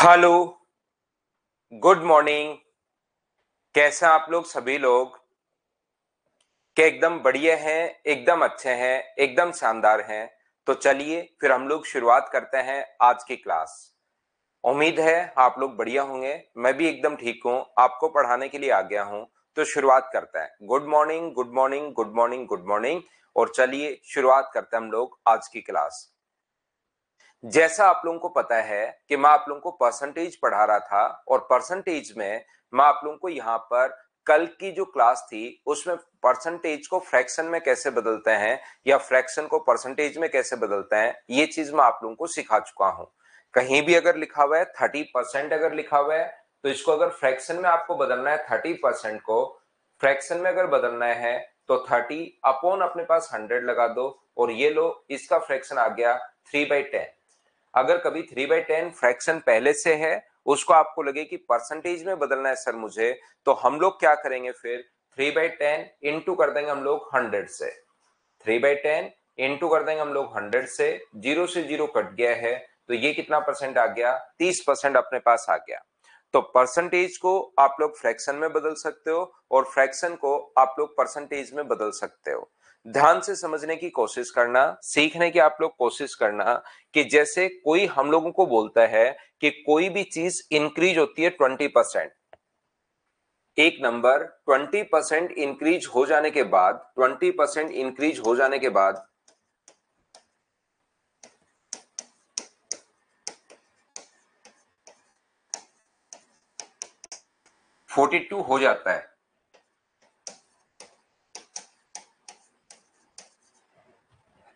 Hello, good morning. कैसे हैं आप लोग सभी लोग? क्या एकदम बढ़िया हैं, एकदम अच्छे हैं, एकदम शानदार हैं? तो चलिए फिर हम लोग शुरुआत करते हैं आज की क्लास। उम्मीद है आप लोग बढ़िया होंगे। मैं भी एकदम ठीक हूँ, आपको पढ़ाने के लिए आ गया हूँ। तो शुरुआत करते हैं। Good morning, good morning, good morning, good morning. और चलिए शुरुआत करते हैं हम लोग आज की क्लास। जैसा आप लोगों को पता है कि मैं आप लोगों को परसेंटेज पढ़ा रहा था, और परसेंटेज में मैं आप लोगों को यहाँ पर कल की जो क्लास थी उसमें परसेंटेज को फ्रैक्शन में कैसे बदलते हैं या फ्रैक्शन को परसेंटेज में कैसे बदलते हैं, ये चीज मैं आप लोगों को सिखा चुका हूं। कहीं भी अगर लिखा हुआ है 30%, अगर लिखा हुआ है तो इसको अगर फ्रैक्शन में आपको बदलना है, 30% को फ्रैक्शन में अगर बदलना है तो 30 अपॉन अपने पास 100 लगा दो, और ये लो इसका फ्रैक्शन आ गया 3/10। अगर कभी 3/10 फ्रैक्शन पहले से है, उसको आपको लगे कि परसेंटेज में बदलना है सर मुझे, तो हम लोग क्या करेंगे फिर 3/10 इंटू कर देंगे हम लोग 100 से। 3/10 इंटू कर देंगे हम लोग 100 से, जीरो से जीरो कट गया है तो ये कितना परसेंट आ गया, 30% अपने पास आ गया। तो परसेंटेज को आप लोग फ्रैक्शन में बदल सकते हो और फ्रैक्शन को आप लोग परसेंटेज में बदल सकते हो। ध्यान से समझने की कोशिश करना, सीखने की आप लोग कोशिश करना कि जैसे कोई हम लोगों को बोलता है कि कोई भी चीज इंक्रीज होती है 20%। एक नंबर 20% इंक्रीज हो जाने के बाद, 20% इंक्रीज हो जाने के बाद 42 हो जाता है।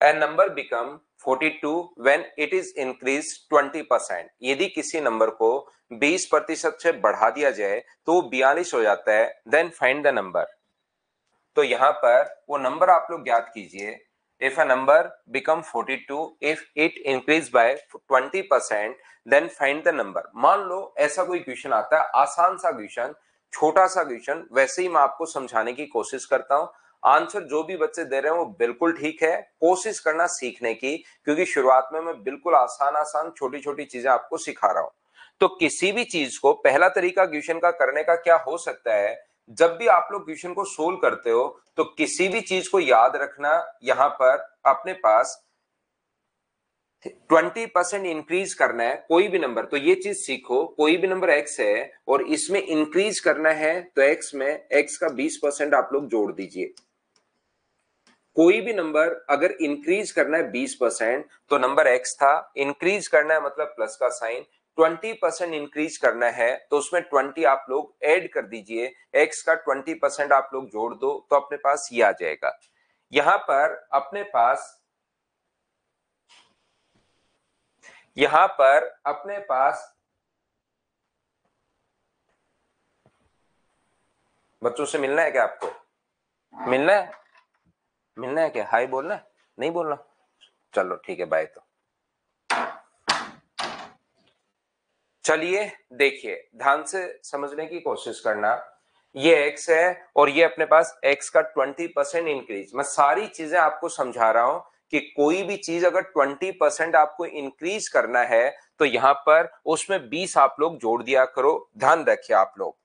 A number become 42 when it is increased 20%। यदि किसी नंबर को 20% से बढ़ा दिया जाए तो वो 42 हो जाता है। Then find the number. तो यहां पर वो नंबर आप लोग ज्ञात कीजिए। If a number become 42 if it increase by 20%, then find the number. मान लो ऐसा कोई क्वेश्चन आता है, आसान सा क्वेश्चन, छोटा सा क्वेश्चन, वैसे ही मैं आपको समझाने की कोशिश करता हूं। आंसर जो भी बच्चे दे रहे हैं वो बिल्कुल ठीक है, कोशिश करना सीखने की, क्योंकि शुरुआत में मैं बिल्कुल आसान आसान छोटी छोटी चीजें आपको सिखा रहा हूं। तो किसी भी चीज को, पहला तरीका क्वेश्चन का करने का क्या हो सकता है, जब भी आप लोग क्वेश्चन को सोल्व करते हो तो किसी भी चीज को याद रखना, यहां पर अपने पास 20% इंक्रीज करना है कोई भी नंबर, तो ये चीज सीखो। कोई भी नंबर एक्स है और इसमें इंक्रीज करना है तो एक्स में एक्स का 20% आप लोग जोड़ दीजिए। कोई भी नंबर अगर इंक्रीज करना है 20%, तो नंबर एक्स था, इंक्रीज करना है मतलब प्लस का साइन, 20% इंक्रीज करना है तो उसमें 20 आप लोग ऐड कर दीजिए, एक्स का 20% आप लोग जोड़ दो तो अपने पास ये आ जाएगा। यहां पर अपने पास, यहां पर अपने पास बच्चों से मिलना है क्या आपको? मिलना है? मिलना है क्या? हाय बोलना है, नहीं बोलना? चलो ठीक है, बाय। तो चलिए देखिए, ध्यान से समझने की कोशिश करना। ये x है और ये अपने पास x का 20% इंक्रीज। मैं सारी चीजें आपको समझा रहा हूं कि कोई भी चीज अगर 20% आपको इंक्रीज करना है तो यहां पर उसमें 20 आप लोग जोड़ दिया करो। ध्यान रखिए आप लोग।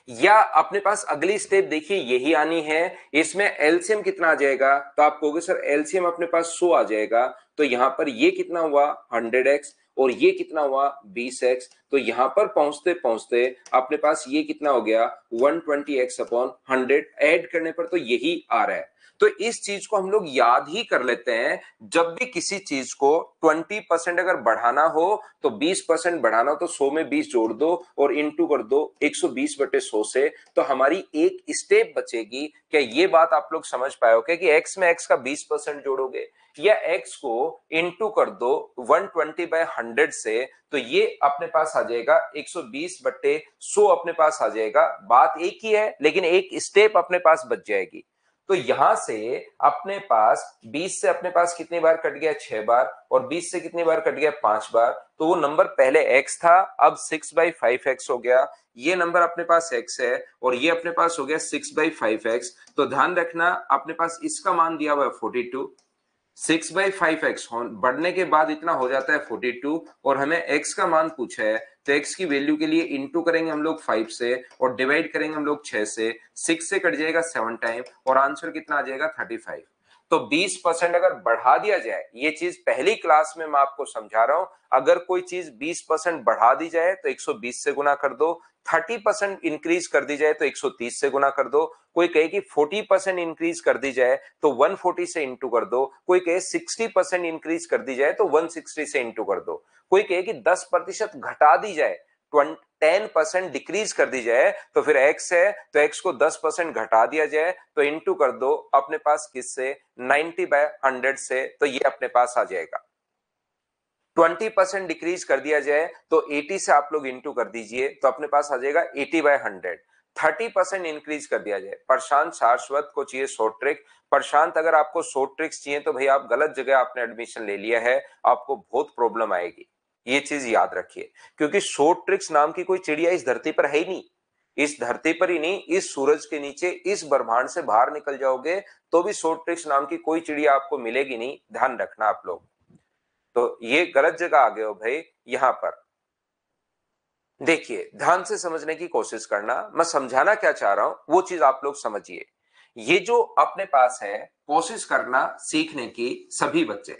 या अपने पास अगली स्टेप देखिए यही आनी है। इसमें एलसीएम कितना आ जाएगा, तो आप कहोगे सर एलसीएम अपने पास 100 आ जाएगा, तो यहां पर ये कितना हुआ 100x, और ये कितना हुआ 20x। तो यहां पर पहुंचते पहुंचते अपने पास ये कितना हो गया 120x अपॉन 100। ऐड करने पर तो यही आ रहा है। तो इस चीज को हम लोग याद ही कर लेते हैं। जब भी किसी चीज को 20% अगर बढ़ाना हो तो 20% बढ़ाना, तो 100 में 20 जोड़ दो और इंटू कर दो 120/100 से, तो हमारी एक स्टेप बचेगी। क्या ये बात आप लोग समझ पाओगे कि x में x का 20% जोड़ोगे, या x को इंटू कर दो 120/100 से, तो ये अपने पास आ जाएगा 120/100 अपने पास आ जाएगा। बात एक ही है लेकिन एक स्टेप अपने पास बच जाएगी। तो यहां से अपने पास 20 से अपने पास कितनी बार कट गया 6 बार, और 20 से कितनी बार कट गया 5 बार। तो वो नंबर पहले x था, अब 6/5x हो गया। ये नंबर अपने पास x है और ये अपने पास हो गया 6/5x। तो ध्यान रखना अपने पास इसका मान दिया हुआ है 42, 6/5x बढ़ने के बाद इतना हो जाता है 42 और हमें x का मान पूछा है, तो x की वैल्यू के लिए इंटू करेंगे हम लोग 5 से और डिवाइड करेंगे हम लोग 6 से, 6 से कट जाएगा 7 टाइम और आंसर कितना आ जाएगा 35। तो 20% अगर बढ़ा दिया जाए, ये चीज पहली क्लास में मैं आपको समझा रहा हूं, अगर कोई चीज 20% बढ़ा दी जाए तो 120 से गुना कर दो, 30% इंक्रीज कर दी जाए तो 130 से गुना कर दो, कोई कहे कि 40% इंक्रीज कर दी जाए तो 140 से इंटू कर दो, कोई कहे 60% इंक्रीज कर दी जाए तो 160 से इंटू कर दो, कोई कहे कि 10% घटा दी जाए, 10% डिक्रीज कर दी जाए तो फिर x है तो x को 10% घटा दिया जाए तो इंटू कर दो अपने पास किससे, 90/100 से, तो ये अपने पास आ जाएगा। 20% डिक्रीज कर दिया जाए तो 80 से आप लोग इंटू कर दीजिए तो अपने पास आ जाएगा 80/100। 30% इंक्रीज कर दिया जाए, प्रशांत शाश्वत को चाहिए शॉर्ट ट्रिक। प्रशांत अगर आपको शॉर्ट ट्रिक्स चाहिए तो भाई आप गलत जगह आपने एडमिशन ले लिया है, आपको बहुत प्रॉब्लम आएगी, ये चीज याद रखिए, क्योंकि शॉर्ट ट्रिक्स नाम की कोई चिड़िया इस धरती पर है ही नहीं, इस धरती पर ही नहीं, इस सूरज के नीचे, इस ब्रह्मांड से बाहर निकल जाओगे तो भी शॉर्ट ट्रिक्स नाम की कोई चिड़िया आपको मिलेगी नहीं, ध्यान रखना आप लोग। तो ये गलत जगह आ गए हो भाई। यहां पर देखिए, ध्यान से समझने की कोशिश करना, मैं समझाना क्या चाह रहा हूं वो चीज आप लोग समझिए। ये जो अपने पास है, कोशिश करना सीखने की सभी बच्चे,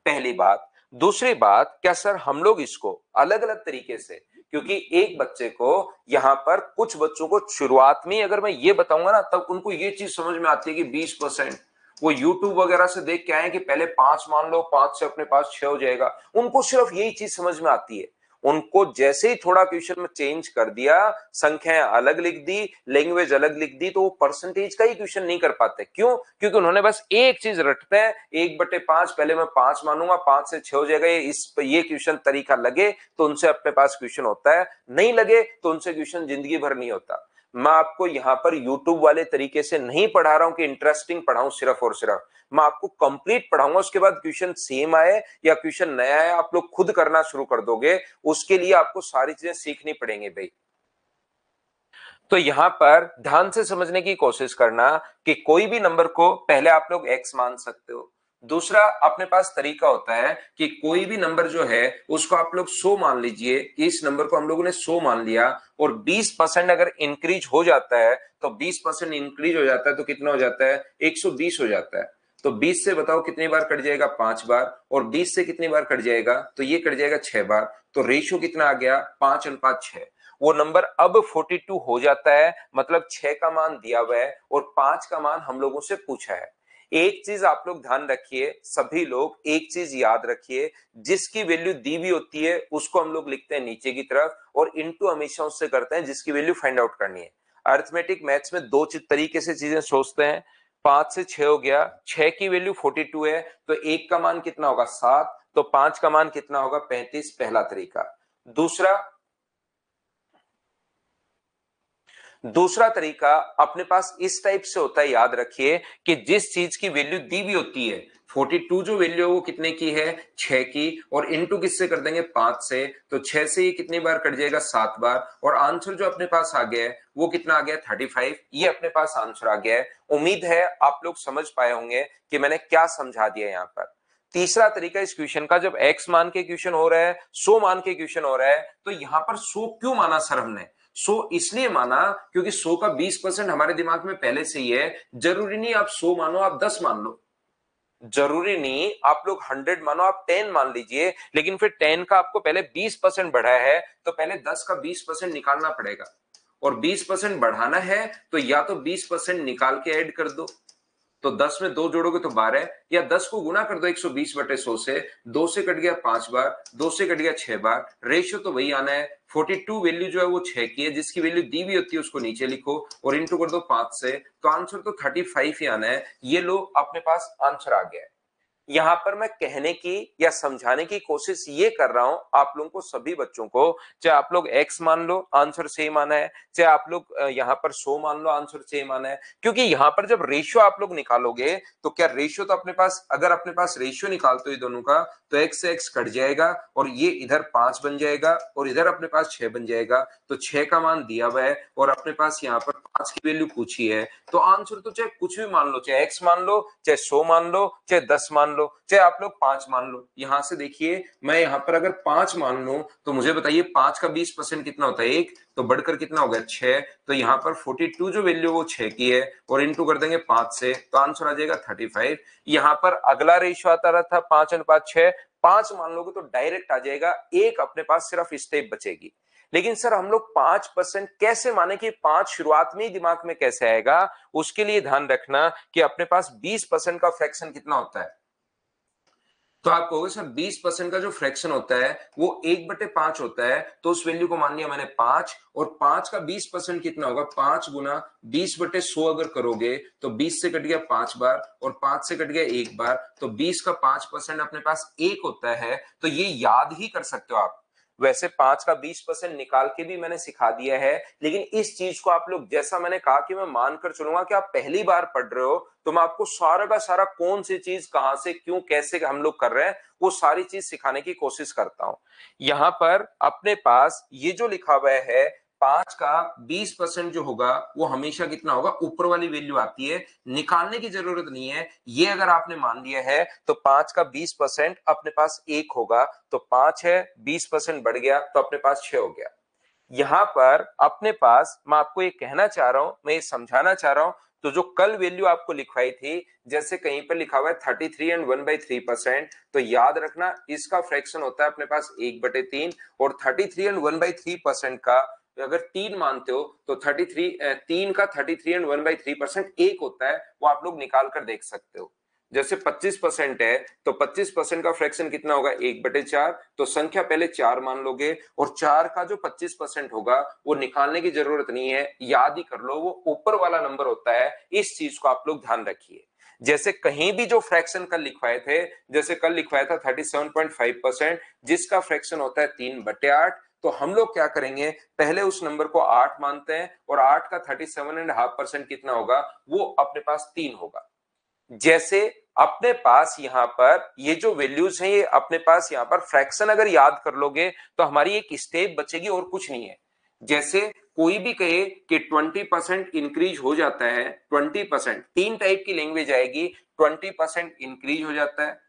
पहली बात। दूसरी बात, क्या सर हम लोग इसको अलग अलग तरीके से, क्योंकि एक बच्चे को यहां पर, कुछ बच्चों को शुरुआत में अगर मैं ये बताऊंगा ना तब उनको ये चीज समझ में आती है कि 20% वो यूट्यूब वगैरह से देख के आए कि पहले 5 मान लो, 5 से अपने पास 6 हो जाएगा, उनको सिर्फ यही चीज समझ में आती है। उनको जैसे ही थोड़ा क्वेश्चन में चेंज कर दिया, संख्याएं अलग लिख दी, लैंग्वेज अलग लिख दी, तो वो परसेंटेज का ही क्वेश्चन नहीं कर पाते। क्यों? क्योंकि उन्होंने बस एक चीज रटते हैं, 1/5, पहले मैं 5 मानूंगा, 5 से 6 हो जाएगा, ये क्वेश्चन तरीका लगे तो उनसे अपने पास क्वेश्चन होता है, नहीं लगे तो उनसे क्वेश्चन जिंदगी भर नहीं होता। मैं आपको यहां पर यूट्यूब वाले तरीके से नहीं पढ़ा रहा हूं कि इंटरेस्टिंग पढ़ाऊं सिर्फ और सिर्फ, मैं आपको कंप्लीट पढ़ाऊंगा, उसके बाद क्वेश्चन सेम आए या क्वेश्चन नया है आप लोग खुद करना शुरू कर दोगे, उसके लिए आपको सारी चीजें सीखनी पड़ेंगी भाई। तो यहां पर ध्यान से समझने की कोशिश करना कि कोई भी नंबर को पहले आप लोग x मान सकते हो। दूसरा अपने पास तरीका होता है कि कोई भी नंबर जो है उसको आप लोग 100 मान लीजिए, इस नंबर को हम लोगों ने 100 मान लिया और 20% अगर इंक्रीज हो जाता है, तो 20% इंक्रीज हो जाता है तो कितना हो जाता है, 120 हो जाता है। तो 20 से बताओ कितनी बार कट जाएगा, 5 बार, और 20 से कितनी बार कट जाएगा, तो ये कट जाएगा 6 बार। तो रेशियो कितना आ गया, 5:6। वो नंबर अब 42 हो जाता है, मतलब 6 का मान दिया हुआ है और 5 का मान हम लोगों से पूछा है। एक चीज आप लोग ध्यान रखिए, सभी लोग एक चीज याद रखिए, जिसकी वैल्यू दी हुई होती है उसको हम लोग लिखते हैं नीचे की तरफ और इनटू हमेशा उससे करते हैं जिसकी वैल्यू फाइंड आउट करनी है। अरिथमेटिक मैथ्स में दो तरीके से चीजें सोचते हैं। 5 से 6 हो गया, 6 की वैल्यू 42 है तो 1 का मान कितना होगा, 7, तो 5 का मान कितना होगा, 35, पहला तरीका। दूसरा तरीका अपने पास इस टाइप से होता है, याद रखिए कि जिस चीज की वैल्यू दी हुई होती है, 42 जो वैल्यू है वो कितने की है, 6 की, और इनटू किससे कर देंगे, 5 से, तो 6 से ये कितनी बार कट जाएगा, 7 बार, और आंसर जो अपने पास आ गया है वो कितना आ गया, 35, ये अपने पास आंसर आ गया है। उम्मीद है आप लोग समझ पाए होंगे कि मैंने क्या समझा दिया यहाँ पर। तीसरा तरीका इस क्वेश्चन का, जब x मान के क्वेश्चन हो रहा है, 100 मान के क्वेश्चन हो रहा है, तो यहां पर 100 क्यों माना सर हमने, 100 इसलिए माना क्योंकि 100 का 20% हमारे दिमाग में पहले से ही है। जरूरी नहीं आप 100 मानो, आप 10 मान लो, जरूरी नहीं आप लोग 100 मानो, आप 10 मान लीजिए, लेकिन फिर 10 का आपको पहले 20% बढ़ा है तो पहले 10 का 20% निकालना पड़ेगा, और 20% बढ़ाना है तो या तो 20% निकाल के ऐड कर दो, तो 10 में 2 जोड़ोगे तो 12, या 10 को गुना कर दो 120/100 से, 2 से कट गया 5 बार, 2 से कट गया 6 बार, रेशियो तो वही आना है। 42 वैल्यू जो है वो 6 की है, जिसकी वैल्यू दी हुई होती है उसको नीचे लिखो और इंटू कर दो 5 से, तो आंसर तो 35 ही आना है। ये लो अपने पास आंसर आ गया है। यहां पर मैं कहने की या समझाने की कोशिश ये कर रहा हूं आप लोगों को, सभी बच्चों को, चाहे आप लोग x मान लो आंसर सेम आना है, चाहे आप लोग यहां पर 100 मान लो आंसर सेम आना है, क्योंकि यहां पर जब रेशियो आप लोग निकालोगे तो क्या रेशियो तो अपने पास, अगर अपने पास रेशियो निकालते हो दोनों का तो x से x कट जाएगा और ये इधर 5 बन जाएगा और इधर अपने पास 6 बन जाएगा, तो 6 का मान दिया हुआ है और अपने पास यहाँ पर 5 की वैल्यू पूछी है, तो आंसर तो चाहे कुछ भी मान लो, चाहे x मान लो, चाहे 100 मान लो, चाहे 10 मान मान लो, चाहे आप लोग 5 मान लो। यहां से देखिए मैं यहां पर अगर 5 मान लूं तो मुझे बताइए 5 का 20% कितना होता है, 1, तो बढ़कर कितना हो गया 6। तो यहाँ पर 42 जो वैल्यू वो 6 की है और इनटू कर देंगे 5 से, तो आंसर आ जाएगा 35। यहाँ पर अगला रेशियो आता रहा था 5:6, 5 मान लोगे तो डायरेक्ट आ जाएगा, एक अपने पास सिर्फ स्टेप बचेगी। लेकिन सर हम लोग 5% कैसे माने कि 5 शुरुआत में ही दिमाग में कैसे आएगा? उसके लिए ध्यान रखना कि अपने पास 20% का फ्रैक्शन कितना होता है। तो आप कहोगे सर 20% का जो फ्रैक्शन होता है वो 1/5 होता है, तो उस वैल्यू को मान लिया मैंने 5, और 5 का 20% कितना होगा, 5 गुना 20/100 अगर करोगे तो 20 से कट गया 5 बार और 5 से कट गया 1 बार, तो 20 का 5% अपने पास 1 होता है। तो ये याद ही कर सकते हो आप। वैसे 5 का 20% निकाल के भी मैंने सिखा दिया है, लेकिन इस चीज को आप लोग, जैसा मैंने कहा कि मैं मानकर चलूंगा कि आप पहली बार पढ़ रहे हो, तो मैं आपको सारा का सारा कौन सी चीज कहां से क्यों कैसे हम लोग कर रहे हैं वो सारी चीज सिखाने की कोशिश करता हूं। यहां पर अपने पास ये जो लिखा हुआ है 5 का 20% जो होगा वो हमेशा कितना होगा, ऊपर वाली वैल्यू आती है, निकालने की जरूरत नहीं है। ये अगर आपने मान लिया है तो 5 का 20% अपने पास 1 होगा, तो 5 है, 20% बढ़ गया तो अपने पास 6 हो गया। यहां पर अपने पास मैं आपको ये कहना चाह रहा हूं, मैं ये समझाना चाह रहा हूं, तो जो कल वैल्यू आपको लिखवाई थी, जैसे कहीं पर लिखा हुआ है 33 एंड 1/3%, तो याद रखना इसका फ्रैक्शन होता है अपने पास 1/3, और 33 एंड 1/3% का अगर 3 मानते हो तो 3 का 33 एंड 1/3% 1 होता है, वो आप लोग निकाल कर देख सकते हो। जैसे 25% है तो 25% का फ्रैक्शन कितना होगा, 1/4, तो संख्या पहले 4 मान लोगे, और 4 का जो 25% होगा वो निकालने की जरूरत नहीं है, याद ही कर लो, वो ऊपर वाला नंबर होता है। इस चीज को आप लोग ध्यान रखिए। जैसे कहीं भी जो फ्रैक्शन कल लिखवाए थे, जैसे कल लिखवाया था 37.5%, जिसका फ्रैक्शन होता है 3/8, तो हम लोग क्या करेंगे, पहले उस नंबर को 8 मानते हैं, और 8 का 37.5% कितना होगा, वो अपने पास 3 होगा। जैसे अपने पास यहां पर ये जो वैल्यूज हैं, ये अपने पास यहां पर फ्रैक्शन अगर याद कर लोगे तो हमारी एक स्टेप बचेगी और कुछ नहीं है। जैसे कोई भी कहे कि 20% इंक्रीज हो जाता है, 20%, 3 टाइप की लैंग्वेज आएगी। 20% इंक्रीज हो जाता है,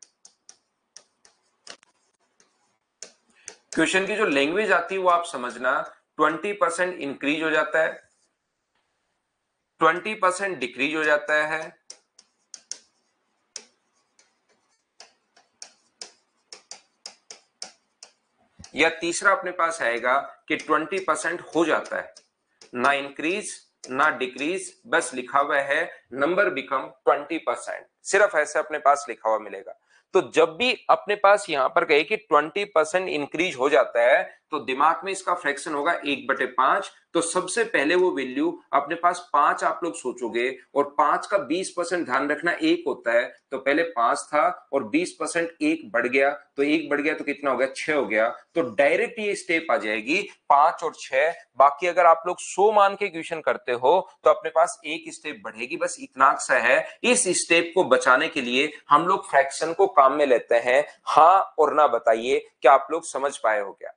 क्वेश्चन की जो लैंग्वेज आती है वो आप समझना, 20% इंक्रीज हो जाता है, 20% डिक्रीज हो जाता है, या तीसरा अपने पास आएगा कि 20% हो जाता है, ना इंक्रीज ना डिक्रीज, बस लिखा हुआ है नंबर बिकम 20%, सिर्फ ऐसे अपने पास लिखा हुआ मिलेगा। तो जब भी अपने पास यहां पर कहे कि 20% इंक्रीज हो जाता है, तो दिमाग में इसका फ्रैक्शन होगा 1/5। तो सबसे पहले वो वैल्यू अपने पास 5 आप लोग सोचोगे, और 5 का 20% ध्यान रखना 1 होता है, तो पहले 5 था और 20% 1 बढ़ गया, तो 1 बढ़ गया तो कितना हो गया, 6 हो गया। तो डायरेक्ट ये स्टेप आ जाएगी 5 और 6। बाकी अगर आप लोग 100 मान के क्वेश्चन करते हो तो अपने पास एक स्टेप बढ़ेगी, बस इतना सा है। इस स्टेप को बचाने के लिए हम लोग फ्रैक्शन को काम में लेते हैं। हाँ और ना बताइए, क्या आप लोग समझ पाए हो क्या?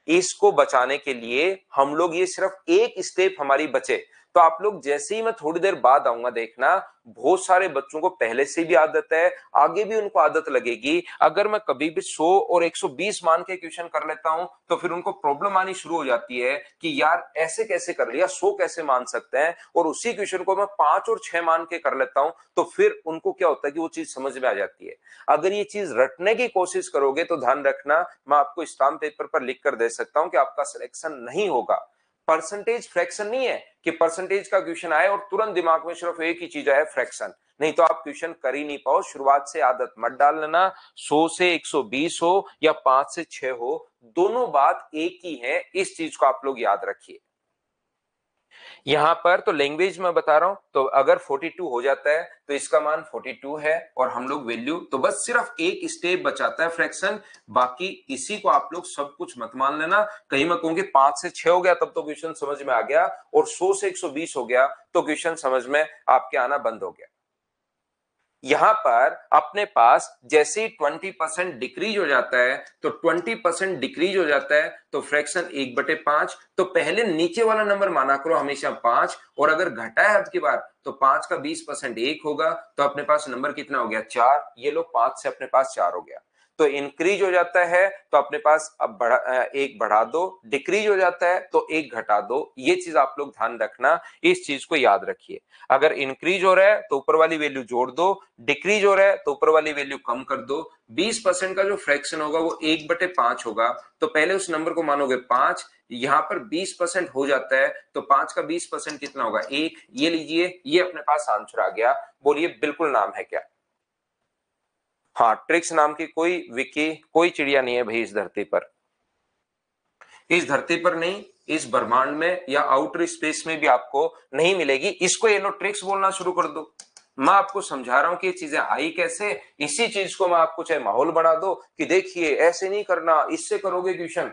इसको बचाने के लिए हम लोग, ये सिर्फ एक स्टेप हमारी बचे, तो आप लोग जैसे ही मैं थोड़ी देर बाद आऊंगा, देखना बहुत सारे बच्चों को पहले से भी आदत है, आगे भी उनको आदत लगेगी। अगर मैं कभी भी 100 और 120 मान के क्वेश्चन कर लेता हूं तो फिर उनको प्रॉब्लम आनी शुरू हो जाती है कि यार ऐसे कैसे कर लिया, 100 कैसे मान सकते हैं, और उसी क्वेश्चन को मैं 5 और 6 मान के कर लेता हूं, तो फिर उनको क्या होता है कि वो चीज समझ में आ जाती है। अगर ये चीज रटने की कोशिश करोगे तो ध्यान रखना, मैं आपको स्टाम्प पेपर पर लिख कर दे सकता हूं कि आपका सिलेक्शन नहीं होगा। परसेंटेज फ्रैक्शन नहीं है कि परसेंटेज का क्वेश्चन आए और तुरंत दिमाग में सिर्फ एक ही चीज आए, फ्रैक्शन। नहीं तो आप क्वेश्चन कर ही नहीं पाओ। शुरुआत से आदत मत डाल लेना, 100 से 120 हो या 5 से 6 हो, दोनों बात एक ही है। इस चीज को आप लोग याद रखिए। यहां पर तो लैंग्वेज में बता रहा हूं, तो अगर 42 हो जाता है तो इसका मान 42 है, और हम लोग वैल्यू, तो बस सिर्फ एक स्टेप बचाता है फ्रैक्शन। बाकी इसी को आप लोग सब कुछ मत मान लेना। कहीं मैं कहूंगी 5 से 6 हो गया तब तो क्वेश्चन समझ में आ गया, और 100 से 120 हो गया तो क्वेश्चन समझ में आपके आना बंद हो गया। यहां पर अपने पास जैसे ही 20% डिक्रीज हो जाता है, तो 20% डिक्रीज हो जाता है तो फ्रैक्शन 1/5। तो पहले नीचे वाला नंबर माना करो हमेशा 5, और अगर घटा है अब की बार तो 5 का 20% 1 होगा, तो अपने पास नंबर कितना हो गया 4। ये लो 5 से अपने पास 4 हो गया। तो इंक्रीज हो जाता है तो अपने पास अब एक बढ़ा दो, डिक्रीज हो जाता है तो एक घटा दो। ये चीज आप लोग ध्यान रखना, इस चीज को याद रखिए। अगर इंक्रीज हो रहा है तो ऊपर वाली वैल्यू जोड़ दो, डिक्रीज हो रहा है तो ऊपर वाली वैल्यू कम कर दो। 20% का जो फ्रैक्शन होगा वो 1/5 होगा, तो पहले उस नंबर को मानोगे 5। यहां पर 20% हो जाता है तो 5 का 20% कितना होगा 1। ये लीजिए, ये अपने पास आंसर आ गया। बोलिए बिल्कुल नाम है क्या? हाँ, ट्रिक्स नाम की कोई विकी, कोई चिड़िया नहीं है भाई इस धरती पर। इस धरती पर नहीं, इस ब्रह्मांड में या आउटर स्पेस में भी आपको नहीं मिलेगी। इसको ये लो ट्रिक्स बोलना शुरू कर दो। मैं आपको समझा रहा हूं कि ये चीजें आई कैसे। इसी चीज को मैं आपको चाहे माहौल बना दो कि देखिए ऐसे नहीं करना, इससे करोगे ट्यूशन।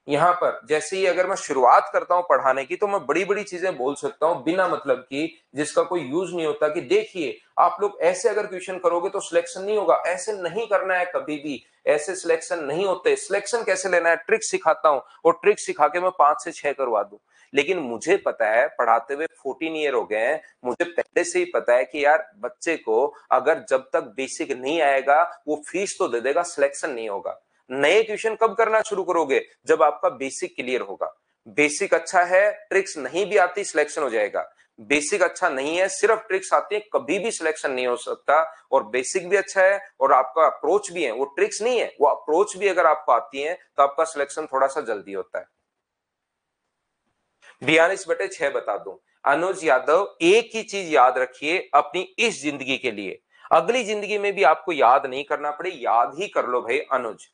यहाँ पर जैसे ही अगर मैं शुरुआत करता हूं पढ़ाने की तो मैं बड़ी बड़ी चीजें बोल सकता हूं बिना मतलब की, जिसका कोई यूज नहीं होता, कि देखिए आप लोग ऐसे अगर क्वेश्चन करोगे तो सिलेक्शन नहीं होगा। ऐसे नहीं करना है कभी भी, ऐसे सिलेक्शन नहीं होते। सिलेक्शन कैसे लेना है, ट्रिक सिखाता हूं, और ट्रिक सिखा के मैं 5 से 6 करवा दूं। लेकिन मुझे पता है, पढ़ाते हुए 14 ईयर हो गए हैं, मुझे पहले से ही पता है कि यार बच्चे को अगर जब तक बेसिक नहीं आएगा वो फीस तो दे देगा, सिलेक्शन नहीं होगा। नए ट्यूशन कब करना शुरू करोगे, जब आपका बेसिक क्लियर होगा। बेसिक अच्छा है, ट्रिक्स नहीं भी आती, सिलेक्शन हो जाएगा। बेसिक अच्छा नहीं है, सिर्फ ट्रिक्स आती है, कभी भी सिलेक्शन नहीं हो सकता। और बेसिक भी अच्छा है और आपका अप्रोच भी है, वो ट्रिक्स नहीं है, वो अप्रोच भी अगर आपको आती है तो आपका सिलेक्शन थोड़ा सा जल्दी होता है। 42/6 बता दूं। अनुज यादव, एक ही चीज याद रखिए अपनी इस जिंदगी के लिए, अगली जिंदगी में भी आपको याद नहीं करना पड़े, याद ही कर लो भाई अनुज।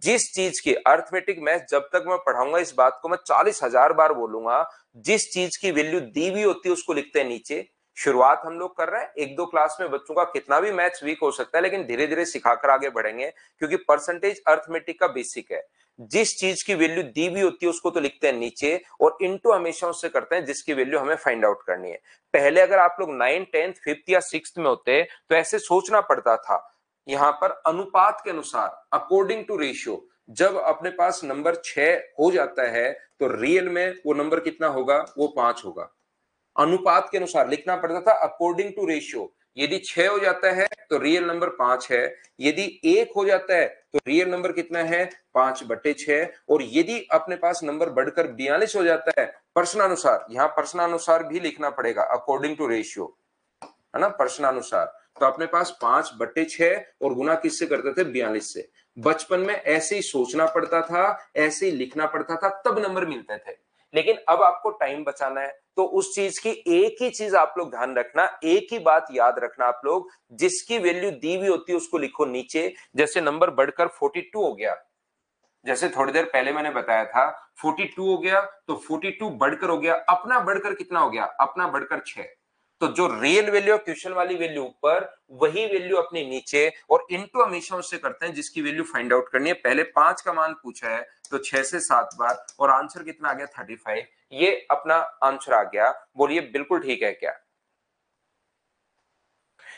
जिस चीज की अर्थमेटिक मैथ जब तक मैं पढ़ाऊंगा, इस बात को मैं 40,000 बार बोलूंगा, जिस चीज की वैल्यू दी हुई होती है उसको लिखते हैं नीचे। शुरुआत हम लोग कर रहे हैं, 1-2 क्लास में बच्चों का कितना भी मैथ्स वीक हो सकता है, लेकिन धीरे धीरे सिखाकर आगे बढ़ेंगे, क्योंकि परसेंटेज अर्थमेटिक का बेसिक है। जिस चीज की वैल्यू दी हुई होती है उसको तो लिखते हैं नीचे, और इनटू हमेशा उससे करते हैं जिसकी वैल्यू हमें फाइंड आउट करनी है। पहले अगर आप लोग 9th 10th 5th या 6th में होते तो ऐसे सोचना पड़ता था। यहां पर अनुपात के अनुसार, अकॉर्डिंग टू रेशियो, जब अपने पास नंबर 6 हो जाता है तो रियल में वो नंबर कितना होगा, वो 5 होगा। अनुपात के अनुसार लिखना पड़ता था, अकॉर्डिंग टू रेशियो। यदि 6 हो जाता है तो रियल नंबर 5 है, यदि 1 हो जाता है तो रियल नंबर कितना है 5/6, और यदि अपने पास नंबर बढ़कर 42 हो जाता है प्रश्नानुसार, यहां प्रश्नानुसार भी लिखना पड़ेगा, अकॉर्डिंग टू रेशियो, है ना, प्रश्नानुसार, तो अपने पास 5/6 और गुना किससे करते थे, 42 से। बचपन में ऐसे ही सोचना पड़ता था, ऐसे ही लिखना पड़ता था, तब नंबर मिलते थे। लेकिन अब आपको टाइम बचाना है तो उस चीज की एक ही चीज आप लोग ध्यान रखना, एक ही बात याद रखना आप लोग, जिसकी वैल्यू दी हुई होती है उसको लिखो नीचे। जैसे नंबर बढ़कर 42 हो गया, जैसे थोड़ी देर पहले मैंने बताया था 42 हो गया, तो 42 बढ़कर हो गया, अपना बढ़कर कितना हो गया, अपना बढ़कर 6। तो जो रियल वैल्यू है क्वेश्चन वाली वैल्यू ऊपर, वही वैल्यू अपने नीचे, और इनटू हमेशा उससे करते हैं जिसकी वैल्यू फाइंड आउट करनी है। पहले 5 का मान पूछा है तो 6 से 7 बार, और आंसर कितना आ गया 35। ये अपना आंसर आ गया। बोलिए बिल्कुल ठीक है क्या?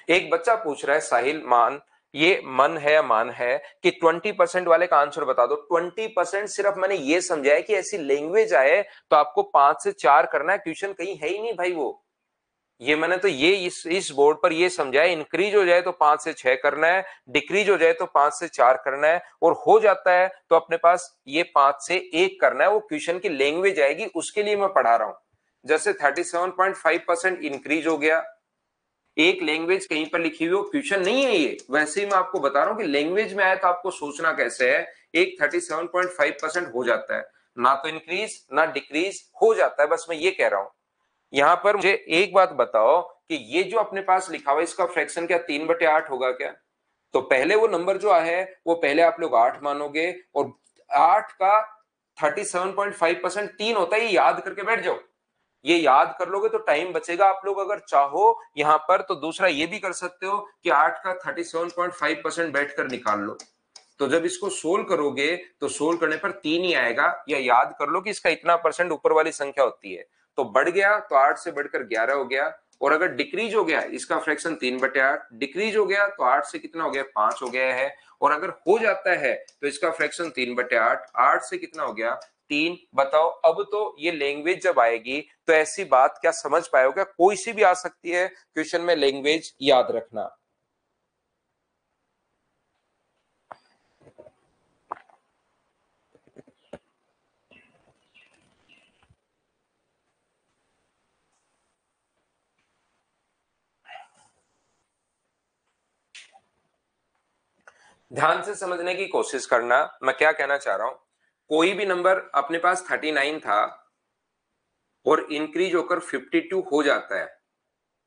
एक बच्चा पूछ रहा है साहिल मान, ये मन है या मान है, कि 20% वाले का आंसर बता दो। 20% सिर्फ मैंने ये समझा है कि ऐसी लैंग्वेज आए तो आपको 5 से 4 करना है, ट्यूशन कहीं है ही नहीं भाई वो। ये मैंने तो ये इस बोर्ड पर ये समझा है, इंक्रीज हो जाए तो 5 से 6 करना है, डिक्रीज हो जाए तो 5 से 4 करना है, और हो जाता है तो अपने पास ये 5 से 1 करना है। वो क्वेश्चन की लैंग्वेज आएगी, उसके लिए मैं पढ़ा रहा हूं। जैसे 37.5% इंक्रीज हो गया, एक लैंग्वेज कहीं पर लिखी हुई हो, क्वेश्चन नहीं है ये, वैसे ही मैं आपको बता रहा हूं कि लैंग्वेज में आया तो आपको सोचना कैसे है। एक 37.5% हो जाता है, ना तो इंक्रीज ना डिक्रीज, हो जाता है, बस मैं ये कह रहा हूं। यहां पर मुझे एक बात बताओ कि ये जो अपने पास लिखा हुआ है इसका फ्रैक्शन क्या 3/8 होगा क्या? तो पहले वो नंबर जो है वो पहले आप लोग 8 मानोगे, और 8 का 37.5% 3 होता है, ये याद करके बैठ जाओ। ये याद कर लोगे तो टाइम बचेगा। आप लोग अगर चाहो यहां पर तो दूसरा ये भी कर सकते हो कि 8 का 37.5% बैठकर निकाल लो। तो जब इसको सोल्व करोगे तो सोल्व करने पर 3 ही आएगा, या याद कर लो कि इसका इतना परसेंट ऊपर वाली संख्या होती है। तो बढ़ गया तो 8 से बढ़कर 11 हो गया, और अगर डिक्रीज हो गया इसका फ्रैक्शन 3/8, डिक्रीज हो गया तो 8 से कितना हो गया 5 हो गया है, और अगर हो जाता है तो इसका फ्रैक्शन 3/8, 8 से कितना हो गया 3। बताओ अब तो ये लैंग्वेज जब आएगी तो ऐसी बात क्या समझ पाओगे, कोई सी भी आ सकती है क्वेश्चन में लैंग्वेज, याद रखना। ध्यान से समझने की कोशिश करना, मैं क्या कहना चाह रहा हूं। कोई भी नंबर अपने पास 39 था और इंक्रीज होकर 52 हो जाता है,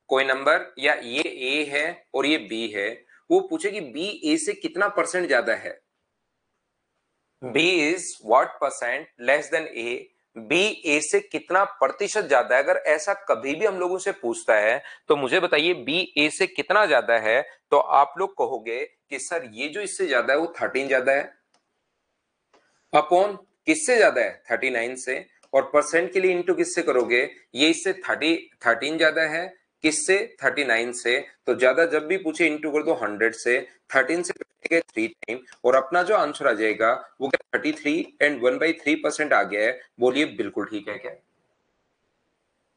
कोई नंबर, या ये ए है और ये बी है, वो पूछे कि बी ए से कितना परसेंट ज्यादा है। B is what percent less than A, B A से कितना प्रतिशत ज्यादा है। अगर ऐसा कभी भी हम लोगों से पूछता है तो मुझे बताइए बी ए से कितना ज्यादा है, तो आप लोग कहोगे कि सर ये जो इससे ज्यादा है वो 13 ज्यादा है, अपॉन किससे ज्यादा है 39 से, और परसेंट के लिए इंटू किससे करोगे, ये इससे 13 ज्यादा है, किससे 39 से, तो ज्यादा जब भी पूछे इंटू कर दो 100 से, 13 से 3 टाइम, और अपना जो आंसर आ जाएगा वो क्या 33 एंड 1/3% आ गया है। बोलिए बिल्कुल ठीक है क्या?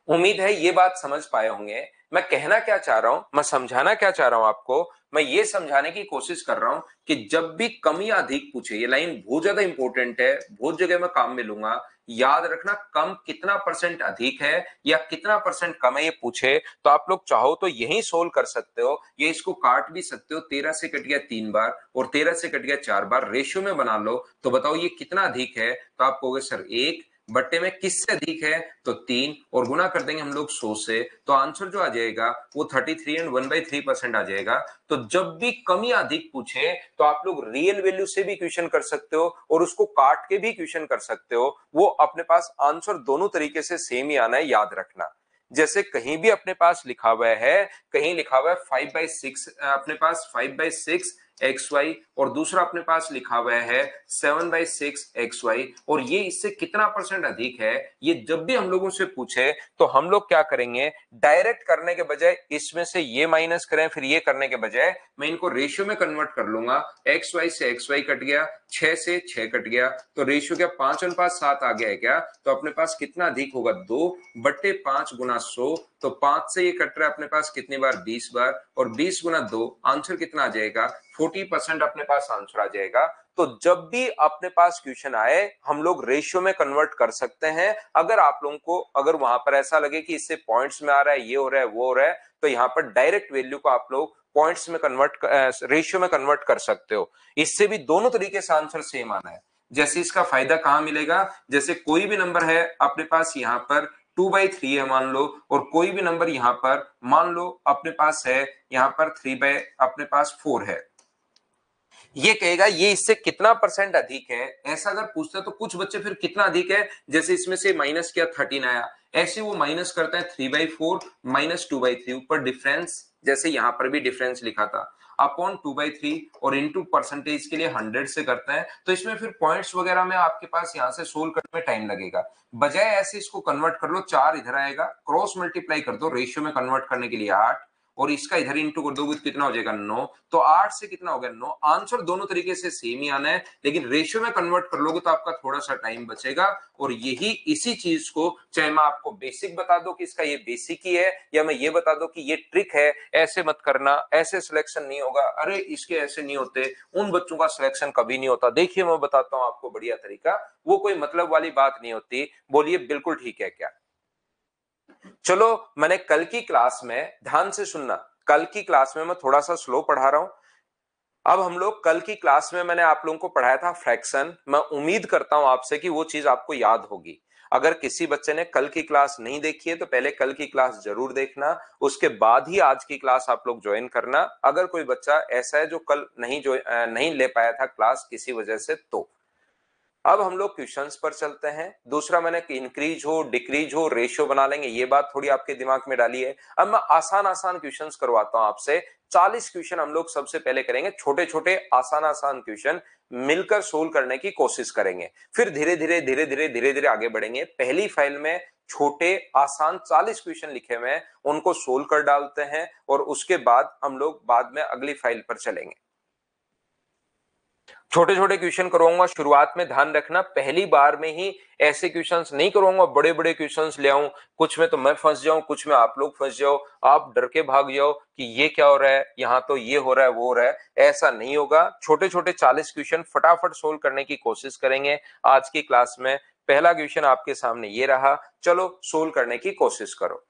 उम्मीद है ये बात समझ पाए होंगे। मैं कहना क्या चाह रहा हूं, मैं समझाना क्या चाह रहा हूं आपको, मैं ये समझाने की कोशिश कर रहा हूं कि जब भी कम या अधिक पूछे, ये लाइन बहुत ज्यादा इंपॉर्टेंट है, बहुत जगह मैं काम में लूंगा, याद रखना कम कितना परसेंट अधिक है या कितना परसेंट कम है ये पूछे तो आप लोग चाहो तो यही सोल्व कर सकते हो, ये इसको काट भी सकते हो, 13 से कट गया 3 बार और 13 से कट गया 4 बार, रेशियो में बना लो तो बताओ ये कितना अधिक है, तो आप कहोगे सर 1 बट्टे में किससे अधिक है तो 3, और गुना कर देंगे हम लोग 100 से, तो आंसर जो आ जाएगा वो 33 एंड 1/3% आ जाएगा। तो जब भी कम या अधिक पूछे तो आप लोग रियल वैल्यू से भी क्वेश्चन कर सकते हो और उसको काट के भी क्वेश्चन कर सकते हो, वो अपने पास आंसर दोनों तरीके से सेम ही आना है, याद रखना। जैसे कहीं भी अपने पास लिखा हुआ है, कहीं लिखा हुआ है 5/6, अपने पास 5/6 XY, और दूसरा अपने पास लिखा हुआ है 7/6 XY, और ये इससे कितना परसेंट अधिक है, ये जब भी हम लोगों से पूछे तो हम लोग क्या करेंगे, डायरेक्ट करने के बजाय इसमें से ये माइनस करें, फिर ये करने के बजाय मैं इनको रेशियो में कन्वर्ट कर लूंगा। XY से XY कट गया, 6 से 6 कट गया, तो रेशियो क्या 5:7 आ गया है क्या, तो अपने पास कितना अधिक होगा 2/5 गुना 100, तो 5 से ये कट रहा है अपने पास कितनी बार 20 बार, और 20 गुना 2 आंसर कितना आ जाएगा 40% अपने पास आंसर आ जाएगा। तो जब भी अपने पास क्वेश्चन आए हम लोग रेशियो में कन्वर्ट कर सकते हैं। अगर आप लोगों को अगर वहां पर ऐसा लगे कि इससे पॉइंट्स में आ रहा है, ये हो रहा है, वो हो रहा है, तो यहां पर डायरेक्ट वैल्यू को आप लोग पॉइंट्स में कन्वर्ट, रेशियो में कन्वर्ट कर सकते हो। इससे भी दोनों तरीके से आंसर सेम आना है। जैसे इसका फायदा कहां मिलेगा, जैसे कोई भी नंबर है अपने पास यहां पर 2/3 है मान लो, और कोई भी नंबर यहां पर मान लो अपने पास है यहां पर 3/4 है, ये कहेगा ये इससे कितना परसेंट अधिक है। ऐसा अगर पूछता है तो कुछ बच्चे फिर कितना अधिक है, जैसे इसमें से माइनस किया 13 आया, ऐसे वो माइनस करता है 3/4 माइनस 2/3, ऊपर डिफरेंस, जैसे यहां पर भी डिफरेंस लिखा था, अपॉन 2/3 और इनटू परसेंटेज के लिए 100 से करता है। तो इसमें फिर पॉइंट्स वगैरह में आपके पास यहां से सोल्व करने में टाइम लगेगा, बजाय ऐसे इसको कन्वर्ट कर लो, 4 इधर आएगा, क्रॉस मल्टीप्लाई कर दो रेशियो में कन्वर्ट करने के लिए 8, और इसका इधर इंटू कर दोगे तो कितना हो जाएगा 9, तो 8 से कितना हो गया 9, आंसर दोनों तरीके से सेम ही आना है, लेकिन रेशियो में कन्वर्ट कर लोगे तो आपका थोड़ा सा टाइम बचेगा। और यही इसी चीज को चाहे मैं आपको बेसिक बता दो कि इसका ये बेसिक ही है, या मैं ये बता दो कि ये ट्रिक है, ऐसे मत करना, ऐसे सिलेक्शन नहीं होगा, अरे इसके ऐसे नहीं होते, उन बच्चों का सिलेक्शन कभी नहीं होता, देखिए मैं बताता हूं आपको बढ़िया तरीका, वो कोई मतलब वाली बात नहीं होती। बोलिए बिल्कुल ठीक है क्या? चलो मैंने कल की क्लास में, ध्यान से सुनना, कल की क्लास में मैं थोड़ा सा स्लो पढ़ा रहा हूं। अब हम लोग कल की क्लास में मैंने आप लोगों को पढ़ाया था फ्रैक्शन, मैं उम्मीद करता हूं आपसे कि वो चीज आपको याद होगी। अगर किसी बच्चे ने कल की क्लास नहीं देखी है तो पहले कल की क्लास जरूर देखना, उसके बाद ही आज की क्लास आप लोग ज्वाइन करना। अगर कोई बच्चा ऐसा है जो कल नहीं ले पाया था क्लास किसी वजह से, तो अब हम लोग क्वेश्चंस पर चलते हैं। दूसरा मैंने इंक्रीज हो डिक्रीज हो रेशियो बना लेंगे, ये बात थोड़ी आपके दिमाग में डाली है। अब मैं आसान आसान क्वेश्चंस करवाता हूं आपसे, 40 क्वेश्चन हम लोग सबसे पहले करेंगे, छोटे छोटे आसान आसान क्वेश्चन मिलकर सोल्व करने की कोशिश करेंगे, फिर धीरे धीरे धीरे धीरे धीरे धीरे आगे बढ़ेंगे। पहली फाइल में छोटे आसान 40 क्वेश्चन लिखे हुए हैं, उनको सोल्व कर डालते हैं और उसके बाद हम लोग बाद में अगली फाइल पर चलेंगे। छोटे छोटे क्वेश्चन करवाऊंगा शुरुआत में, ध्यान रखना पहली बार में ही ऐसे क्वेश्चंस नहीं करवाऊंगा, बड़े बड़े क्वेश्चंस ले आऊं, कुछ में तो मैं फंस जाऊं, कुछ में आप लोग फंस जाओ, आप डर के भाग जाओ कि ये क्या हो रहा है, यहां तो ये हो रहा है वो हो रहा है। ऐसा नहीं होगा। छोटे छोटे 40 क्वेश्चन फटाफट सोल्व करने की कोशिश करेंगे आज की क्लास में। पहला क्वेश्चन आपके सामने ये रहा, चलो सोल्व करने की कोशिश करो।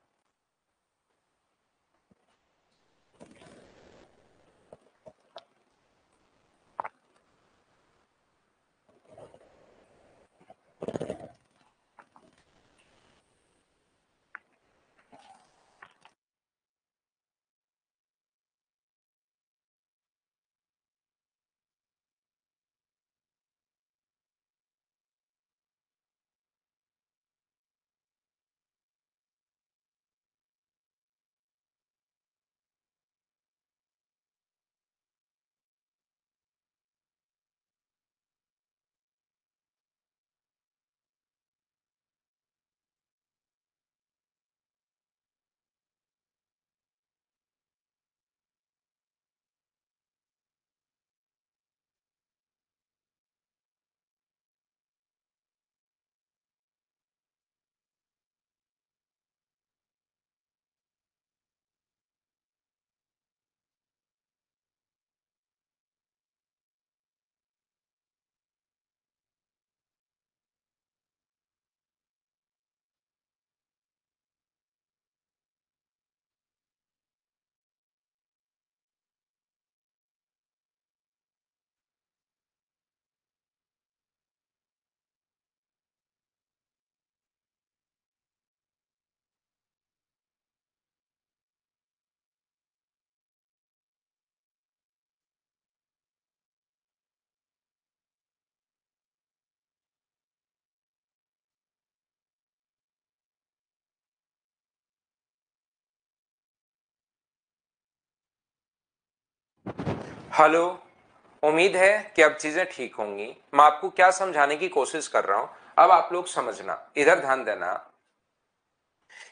हेलो, उम्मीद है कि अब चीजें ठीक होंगी। मैं आपको क्या समझाने की कोशिश कर रहा हूं, अब आप लोग समझना, इधर ध्यान देना।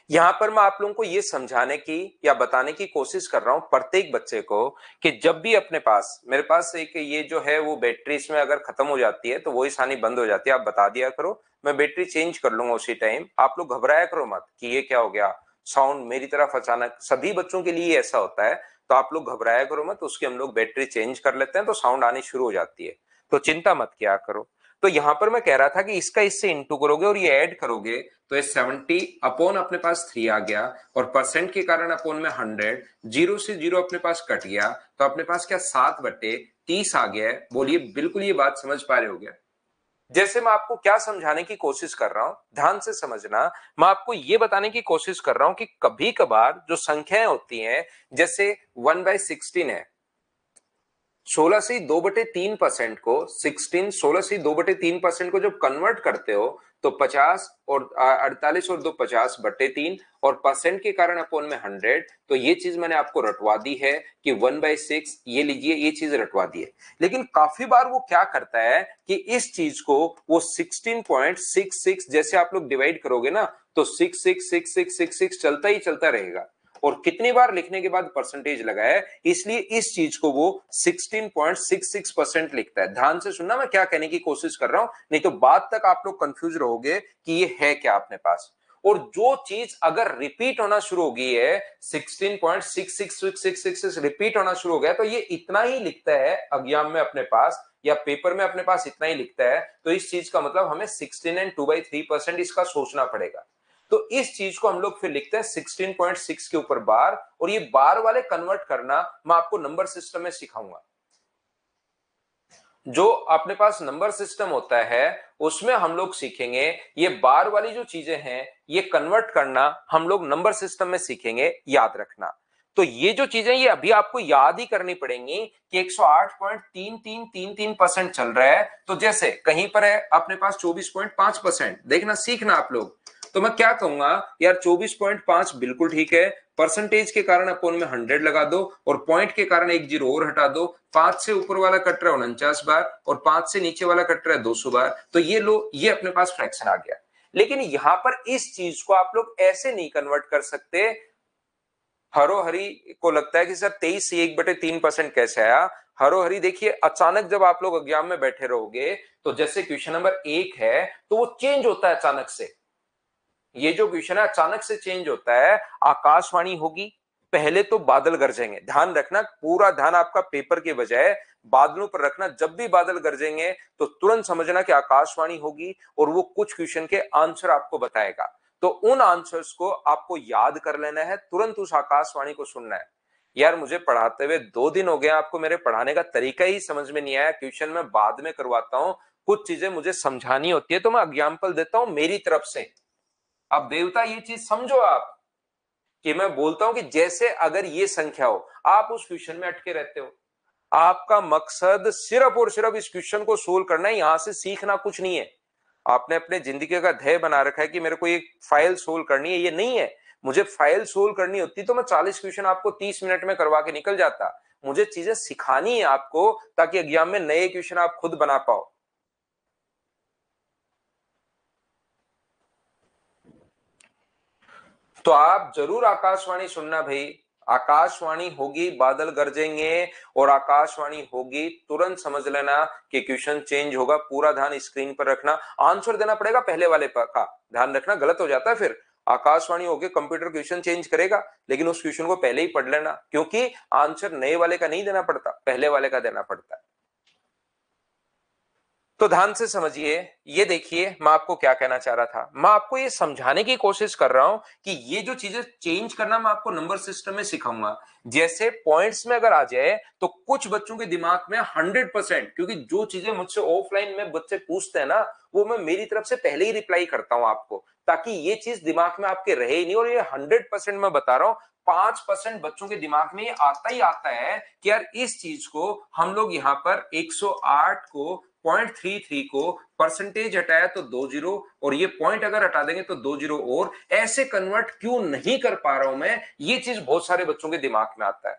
यहां पर मैं आप लोगों को यह समझाने की या बताने की कोशिश कर रहा हूं प्रत्येक बच्चे को कि जब भी अपने पास, मेरे पास एक ये जो है वो बैटरी इसमें अगर खत्म हो जाती है तो वो निशानी बंद हो जाती है, आप बता दिया करो, मैं बैटरी चेंज कर लूंगा उसी टाइम। आप लोग घबराया करो मत कि ये क्या हो गया, साउंड मेरी तरफ अचानक, सभी बच्चों के लिए ऐसा होता है, तो आप लोग घबराया करो मत, उसकी हम लोग बैटरी चेंज कर लेते हैं तो साउंड आनी शुरू हो जाती है, तो चिंता मत किया करो। तो यहां पर मैं कह रहा था कि इसका इससे इंटू करोगे और ये ऐड करोगे तो ये 70 अपॉन अपने पास 3 आ गया, और परसेंट के कारण अपॉन में 100, जीरो से जीरो अपने पास कट गया, तो अपने पास क्या 7/30 आ गया है। बोलिए, बिल्कुल ये बात समझ पा रहे हो गया? जैसे मैं आपको क्या समझाने की कोशिश कर रहा हूं, ध्यान से समझना। मैं आपको यह बताने की कोशिश कर रहा हूं कि कभी कभार जो संख्याएं होती हैं, जैसे 1/16 है, 16 से 2/3% को 16 को जब कन्वर्ट करते हो तो 50 और 48 और 2 50/3, और परसेंट के कारण अपोन में 100, तो ये चीज मैंने आपको रटवा दी है कि 1/6, ये लीजिए, ये चीज रटवा दी है। लेकिन काफी बार वो क्या करता है कि इस चीज को वो 16.66 जैसे आप लोग डिवाइड करोगे ना, तो 666666 चलता ही चलता रहेगा, और कितनी बार लिखने के बाद परसेंटेज लगा है, इसलिए इस चीज को वो 16.66% लिखता है। ध्यान से सुनना मैं क्या कहने की कोशिश कर रहा हूं, नहीं तो बाद तक आप लोग कंफ्यूज रहोगे कि ये है क्या अपने पास। और जो चीज अगर रिपीट होना शुरू हो गई है, 16.6666 रिपीट होना शुरू हो गया, तो ये इतना ही लिखता है एग्जाम में अपने पास या पेपर में अपने पास इतना ही लिखता है, तो इस चीज का मतलब हमें 16 एंड 2/3% इसका सोचना पड़ेगा। तो इस चीज को हम लोग फिर लिखते हैं 16.6 के ऊपर बार, और ये बार वाले कन्वर्ट करना मैं आपको नंबर सिस्टम में सिखाऊंगा। जो अपने पास नंबर सिस्टम होता है उसमें हम लोग सीखेंगे ये बार वाली जो चीजें हैं, ये कन्वर्ट करना हम लोग नंबर सिस्टम में सीखेंगे, याद रखना। तो ये जो चीजें ये अभी आपको याद ही करनी पड़ेंगी कि 108.3333% चल रहा है, तो जैसे कहीं पर है अपने पास 24.5%, देखना सीखना आप लोग। तो मैं क्या कहूंगा यार, 24.5 बिल्कुल ठीक है, परसेंटेज के कारण अपोन में 100 लगा दो, और पॉइंट के कारण एक जीरो और हटा दो, 5 से ऊपर वाला कट रहा है 49 बार और 5 से नीचे वाला कट रहा है 200 बार, तो ये लो, ये अपने पास फ्रैक्शन आ गया। लेकिन यहां पर इस चीज को आप लोग ऐसे नहीं कन्वर्ट कर सकते। हरोहरी को लगता है कि सर 23 से 1/3% कैसे आया। हरोहरी देखिए, अचानक जब आप लोग एग्जाम में बैठे रहोगे तो जैसे क्वेश्चन नंबर 1 है तो वो चेंज होता है अचानक से। ये जो क्वेश्चन है अचानक से चेंज होता है। आकाशवाणी होगी, पहले तो बादल गरजेंगे, ध्यान रखना, पूरा ध्यान आपका पेपर के बजाय बादलों पर रखना। जब भी बादल गरजेंगे तो तुरंत समझना कि आकाशवाणी होगी और वो कुछ क्वेश्चन के आंसर आपको बताएगा। तो उन आंसर्स को आपको याद कर लेना है, तुरंत उस आकाशवाणी को सुनना है। यार मुझे पढ़ाते हुए 2 दिन हो गए, आपको मेरे पढ़ाने का तरीका ही समझ में नहीं आया। क्वेश्चन मैं बाद में करवाता हूं, कुछ चीजें मुझे समझानी होती है तो मैं एग्जाम्पल देता हूं मेरी तरफ से। अब देवता ये चीज समझो आप, कि मैं बोलता हूं कि जैसे अगर ये संख्या हो, आप उस क्वेश्चन में अटके रहते हो, आपका मकसद सिर्फ और सिर्फ इस क्वेश्चन को सोल्व करना है, यहां से सीखना कुछ नहीं है। आपने अपने जिंदगी का ध्येय बना रखा है कि मेरे को एक फाइल सोल्व करनी है, ये नहीं है। मुझे फाइल सोल्व करनी होती तो मैं 40 क्वेश्चन आपको 30 मिनट में करवा के निकल जाता। मुझे चीजें सिखानी है आपको, ताकि एग्जाम में नए क्वेश्चन आप खुद बना पाओ। तो आप जरूर आकाशवाणी सुनना भाई। आकाशवाणी होगी, बादल गरजेंगे और आकाशवाणी होगी, तुरंत समझ लेना कि क्वेश्चन चेंज होगा। पूरा ध्यान स्क्रीन पर रखना, आंसर देना पड़ेगा पहले वाले पर का ध्यान रखना, गलत हो जाता है फिर। आकाशवाणी होगी, कंप्यूटर क्वेश्चन चेंज करेगा, लेकिन उस क्वेश्चन को पहले ही पढ़ लेना, क्योंकि आंसर नए वाले का नहीं देना पड़ता, पहले वाले का देना पड़ता है। तो ध्यान से समझिए, ये देखिए मैं आपको क्या कहना चाह रहा था। मैं आपको ये समझाने की कोशिश कर रहा हूं कि ये जो चीजें चेंज करना मैं आपको नंबर सिस्टम में सिखाऊंगा। जैसे पॉइंट्स में अगर आ जाए तो कुछ बच्चों के दिमाग में 100%, क्योंकि जो चीजें मुझसे ऑफलाइन में बच्चे पूछते हैं ना, वो मैं मेरी तरफ से पहले ही रिप्लाई करता हूं आपको, ताकि ये चीज दिमाग में आपके रहे ही नहीं। और ये 100% मैं बता रहा हूं, 5% बच्चों के दिमाग में ये आता ही आता है कि यार इस चीज को हम लोग यहाँ पर 108 को 0.33 को परसेंटेज हटाया तो 2 जीरो, और ये पॉइंट अगर हटा देंगे तो 2 जीरो, और ऐसे कन्वर्ट क्यों नहीं कर पा रहा हूं मैं, ये चीज बहुत सारे बच्चों के दिमाग में आता है।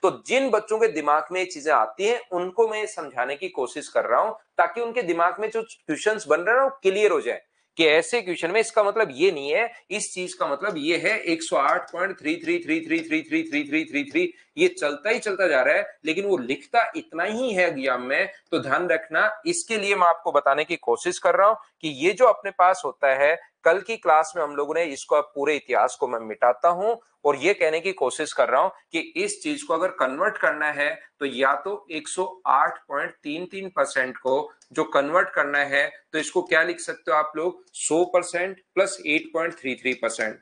तो जिन बच्चों के दिमाग में ये चीजें आती हैं उनको मैं समझाने की कोशिश कर रहा हूं, ताकि उनके दिमाग में जो क्वेश्चंस बन रहे हैं वो क्लियर हो जाए कि ऐसे क्वेश्चन में इसका मतलब ये नहीं है, इस चीज का मतलब ये है। 108.3333333333 ये चलता ही चलता जा रहा है, लेकिन वो लिखता इतना ही है एग्जाम में। तो ध्यान रखना, इसके लिए मैं आपको बताने की कोशिश कर रहा हूं कि ये जो अपने पास होता है, कल की क्लास में हम लोगों ने इसको, अब पूरे इतिहास को मैं मिटाता हूं और ये कहने की कोशिश कर रहा हूं कि इस चीज को अगर कन्वर्ट करना है तो या तो 108.33% को जो कन्वर्ट करना है, तो इसको क्या लिख सकते हो आप लोग, 100% प्लस 8.33%।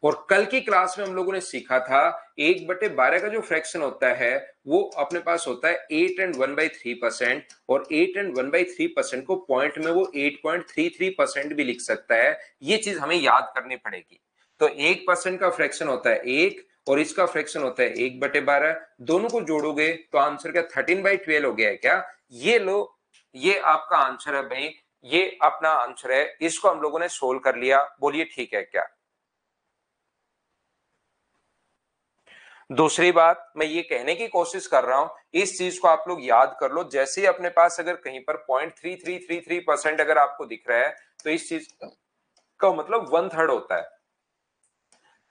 और कल की क्लास में हम लोगों ने सीखा था 1/12 का जो फ्रैक्शन होता है वो अपने पास होता है 8 एंड 1/3%, और 8 एंड 1/3% को पॉइंट में वो 8.33% भी लिख सकता है। ये चीज हमें याद करनी पड़ेगी। तो 1% का फ्रैक्शन होता है 1 और इसका फ्रैक्शन होता है 1/12, दोनों को जोड़ोगे तो आंसर क्या 13/12 हो गया है क्या। ये लो, ये आपका आंसर है भाई, ये अपना आंसर है। इसको हम लोगों ने सोल्व कर लिया, बोलिए ठीक है क्या। दूसरी बात मैं ये कहने की कोशिश कर रहा हूं, इस चीज को आप लोग याद कर लो। जैसे ही अपने पास अगर कहीं पर 0.3333% अगर आपको दिख रहा है, तो इस चीज का मतलब 1/3 होता है।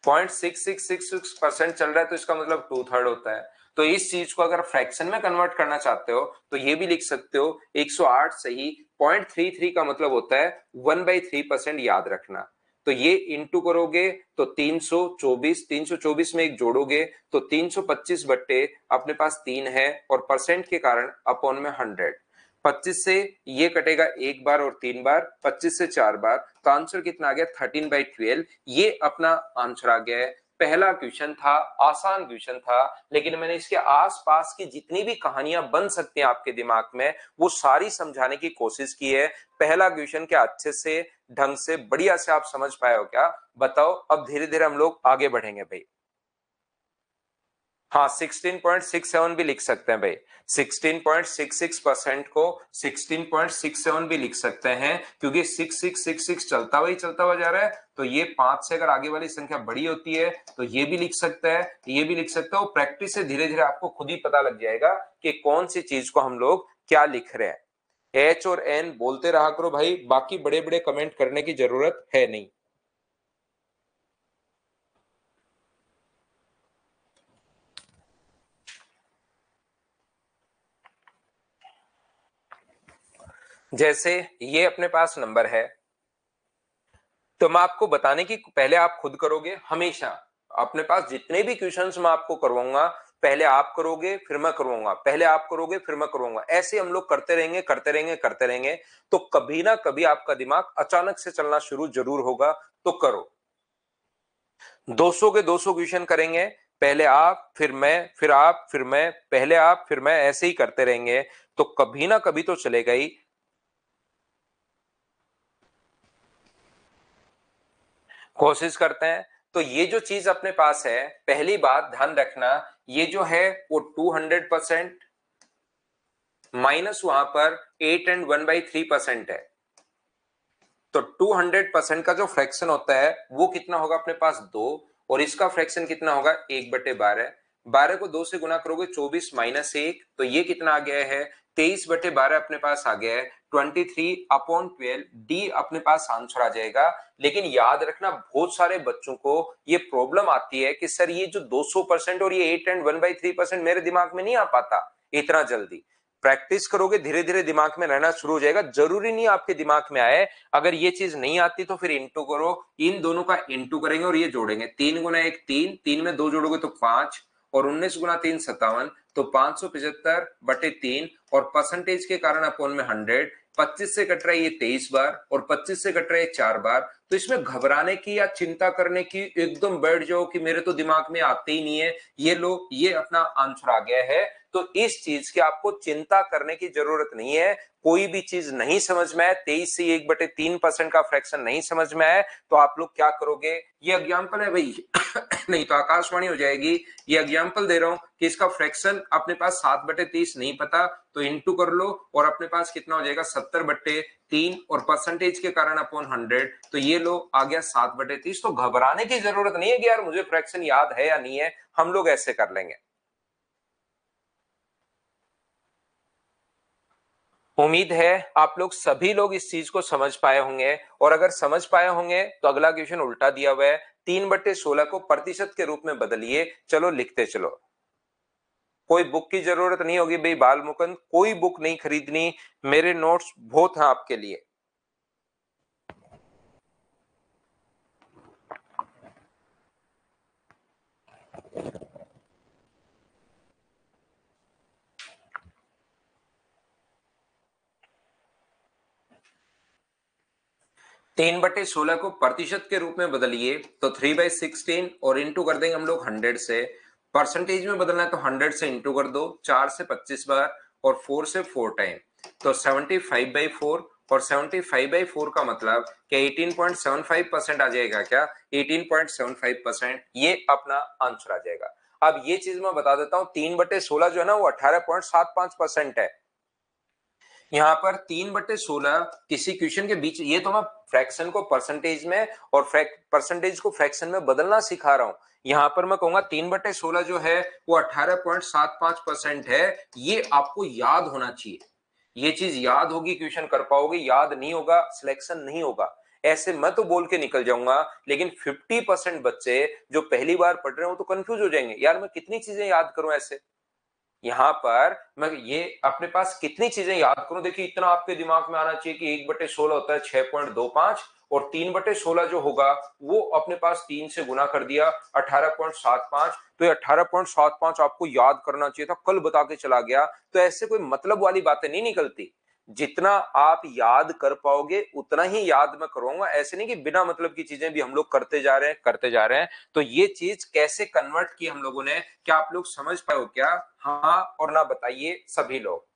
0.6666% चल रहा है तो इसका मतलब 2/3 होता है। तो इस चीज को अगर फ्रैक्शन में कन्वर्ट करना चाहते हो तो ये भी लिख सकते हो 108 सही, 0.33 का मतलब होता है 1/3%, याद रखना। तो ये इंटू करोगे तो 324, 324 में एक जोड़ोगे तो 325 बट्टे अपने पास 3 है, और परसेंट के कारण अपॉन में 100। 25 से ये कटेगा एक बार और 3 बार, 25 से 4 बार, तो आंसर कितना आ गया 13/12। ये अपना आंसर आ गया है। पहला क्वेश्चन था, आसान क्वेश्चन था, लेकिन मैंने इसके आसपास की जितनी भी कहानियां बन सकती हैं आपके दिमाग में वो सारी समझाने की कोशिश की है। पहला क्वेश्चन क्या अच्छे से ढंग से बढ़िया से आप समझ पाए हो क्या, बताओ। अब धीरे धीरे हम लोग आगे बढ़ेंगे भाई। हाँ, 16.67 भी लिख सकते हैं भाई। 16.66% को 16.67 भी लिख सकते हैं, क्योंकि 6666 चलता हुआ जा रहा है। तो ये 5 से अगर आगे वाली संख्या बड़ी होती है तो ये भी लिख सकता है, ये भी लिख सकता है। प्रैक्टिस से धीरे धीरे आपको खुद ही पता लग जाएगा कि कौन सी चीज को हम लोग क्या लिख रहे हैं। एच और एन बोलते रहा करो भाई, बाकी बड़े बड़े कमेंट करने की जरूरत है नहीं। जैसे ये अपने पास नंबर है, तो मैं आपको बताने की पहले आप खुद करोगे हमेशा। अपने पास जितने भी क्वेश्चंस मैं आपको करवाऊंगा, पहले आप करोगे फिर मैं करवाऊंगा, पहले आप करोगे फिर मैं करवाऊंगा, ऐसे हम लोग करते रहेंगे करते रहेंगे करते रहेंगे। तो कभी ना कभी आपका दिमाग अचानक से चलना शुरू जरूर होगा। तो करो, 200 के 200 क्वेश्चन करेंगे, पहले आप फिर मैं फिर आप फिर मैं, पहले आप फिर मैं, ऐसे ही करते रहेंगे। तो कभी ना कभी तो चलेगा ही। कोशिश करते हैं। तो ये जो चीज अपने पास है, पहली बात ध्यान रखना, ये जो है वो 200% माइनस वहां पर 8 and 1/3% है। तो 200% का जो फ्रैक्शन होता है वो कितना होगा अपने पास 2, और इसका फ्रैक्शन कितना होगा 1/12। 12 को 2 से गुना करोगे 24 - 1, तो ये कितना आ गया है 23/12 अपने पास आ गया है 23/12। डी अपने पास आंसर आ जाएगा। लेकिन याद रखना, बहुत सारे बच्चों को ये प्रॉब्लम आती है कि सर ये जो 200% और ये 8 and 1/3% मेरे दिमाग में नहीं आ पाता इतना जल्दी। प्रैक्टिस करोगे धीरे धीरे दिमाग में रहना शुरू हो जाएगा, जरूरी नहीं आपके दिमाग में आए। अगर ये चीज नहीं आती तो फिर इंटू करो, इन दोनों का इंटू करेंगे और ये जोड़ेंगे, 3 × 1 3, 3 में 2 जोड़ोगे तो 5, और 19 × 3 57, तो 575/3, और परसेंटेज के कारण अपॉन में 100। 25 से कट रहा है ये 23 बार, और 25 से कट रहा है 4 बार। तो इसमें घबराने की या चिंता करने की एकदम बैठ जाओ कि मेरे तो दिमाग में आते ही नहीं है, ये लो ये अपना आंसर आ गया है। तो इस चीज की आपको चिंता करने की जरूरत नहीं है। कोई भी चीज नहीं समझ में आए, 23 से 1/3% का फ्रैक्शन नहीं समझ में आए, तो आप लोग क्या करोगे, ये एग्जाम्पल है भाई नहीं तो आकाशवाणी हो जाएगी। ये एग्जाम्पल दे रहा हूं कि इसका फ्रैक्शन अपने पास 7/30 नहीं पता, तो इंटू कर लो और अपने पास कितना हो जाएगा 70/3, और परसेंटेज के कारण अपॉन 100, तो ये लो आ गया 7/30। तो घबराने की जरूरत नहीं है कि यार मुझे फ्रैक्शन याद है या नहीं है, हम लोग ऐसे कर लेंगे। उम्मीद है आप लोग सभी लोग इस चीज को समझ पाए होंगे, और अगर समझ पाए होंगे तो अगला क्वेश्चन उल्टा दिया हुआ है, 3/16 को प्रतिशत के रूप में बदलिए। चलो लिखते चलो। कोई बुक की जरूरत नहीं होगी भाई बाल मुकुंद, कोई बुक नहीं खरीदनी, मेरे नोट्स बहुत हैं आपके लिए। 3/16 को प्रतिशत के रूप में बदलिए, तो 3/16 और इंटू कर देंगे हम लोग 100 से। परसेंटेज में बदलना है तो 100 से इंटू कर दो, 4 से 25 बार, और 4 से 4 टाइम, तो 75/4। और 75/4 का मतलब क्या 18.75% आ जाएगा क्या, 18.75% ये अपना आंसर आ जाएगा। अब ये चीज मैं बता देता हूं, 3/16 जो है ना वो 18.75% है। यहाँ पर 3/16 किसी क्वेश्चन के बीच, ये तो मैं फ्रैक्शन को परसेंटेज में और परसेंटेज को फ्रैक्शन में बदलना सिखा रहा हूं। यहाँ पर मैं कहूंगा 3/16 जो है वो 18.75% है। ये आपको याद होना चाहिए, ये चीज याद होगी क्वेश्चन कर पाओगे, याद नहीं होगा सिलेक्शन नहीं होगा। ऐसे मैं तो बोल के निकल जाऊंगा, लेकिन 50% बच्चे जो पहली बार पढ़ रहे हो तो कंफ्यूज हो जाएंगे, यार मैं कितनी चीजें याद करूं ऐसे। यहां पर मैं ये अपने पास कितनी चीजें याद करूं, देखिए इतना आपके दिमाग में आना चाहिए कि 1/16 होता है 6.25, और 3/16 जो होगा वो अपने पास 3 से गुना कर दिया 18.75। तो ये 18.75 आपको याद करना चाहिए था, कल बता के चला गया। तो ऐसे कोई मतलब वाली बातें नहीं निकलती, जितना आप याद कर पाओगे उतना ही याद मैं करवाऊंगा। ऐसे नहीं कि बिना मतलब की चीजें भी हम लोग करते जा रहे हैं करते जा रहे हैं। तो ये चीज कैसे कन्वर्ट की हम लोगों ने, क्या आप लोग समझ पाए हो क्या, हाँ और ना बताइए सभी लोग।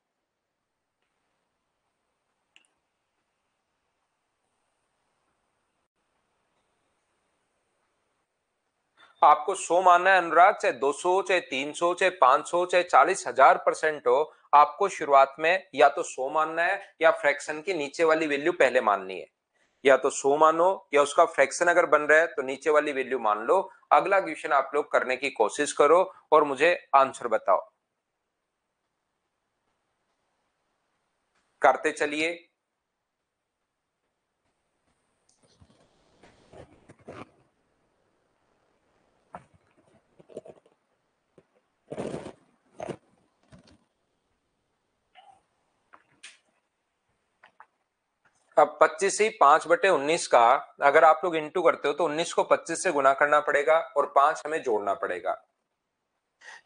आपको 100 मानना है अनुराग, चाहे 200 चाहे 300 चाहे 500 चाहे 40,000% हो, आपको शुरुआत में या तो 100 मानना है या फ्रैक्शन की नीचे वाली वैल्यू पहले माननी है। या तो 100 मानो, या उसका फ्रैक्शन अगर बन रहा है तो नीचे वाली वैल्यू मान लो। अगला क्वेश्चन आप लोग करने की कोशिश करो और मुझे आंसर बताओ। करते चलिए। अब 25 ही 5/19 का अगर आप लोग इंटू करते हो तो 19 को 25 से गुना करना पड़ेगा और 5 हमें जोड़ना पड़ेगा।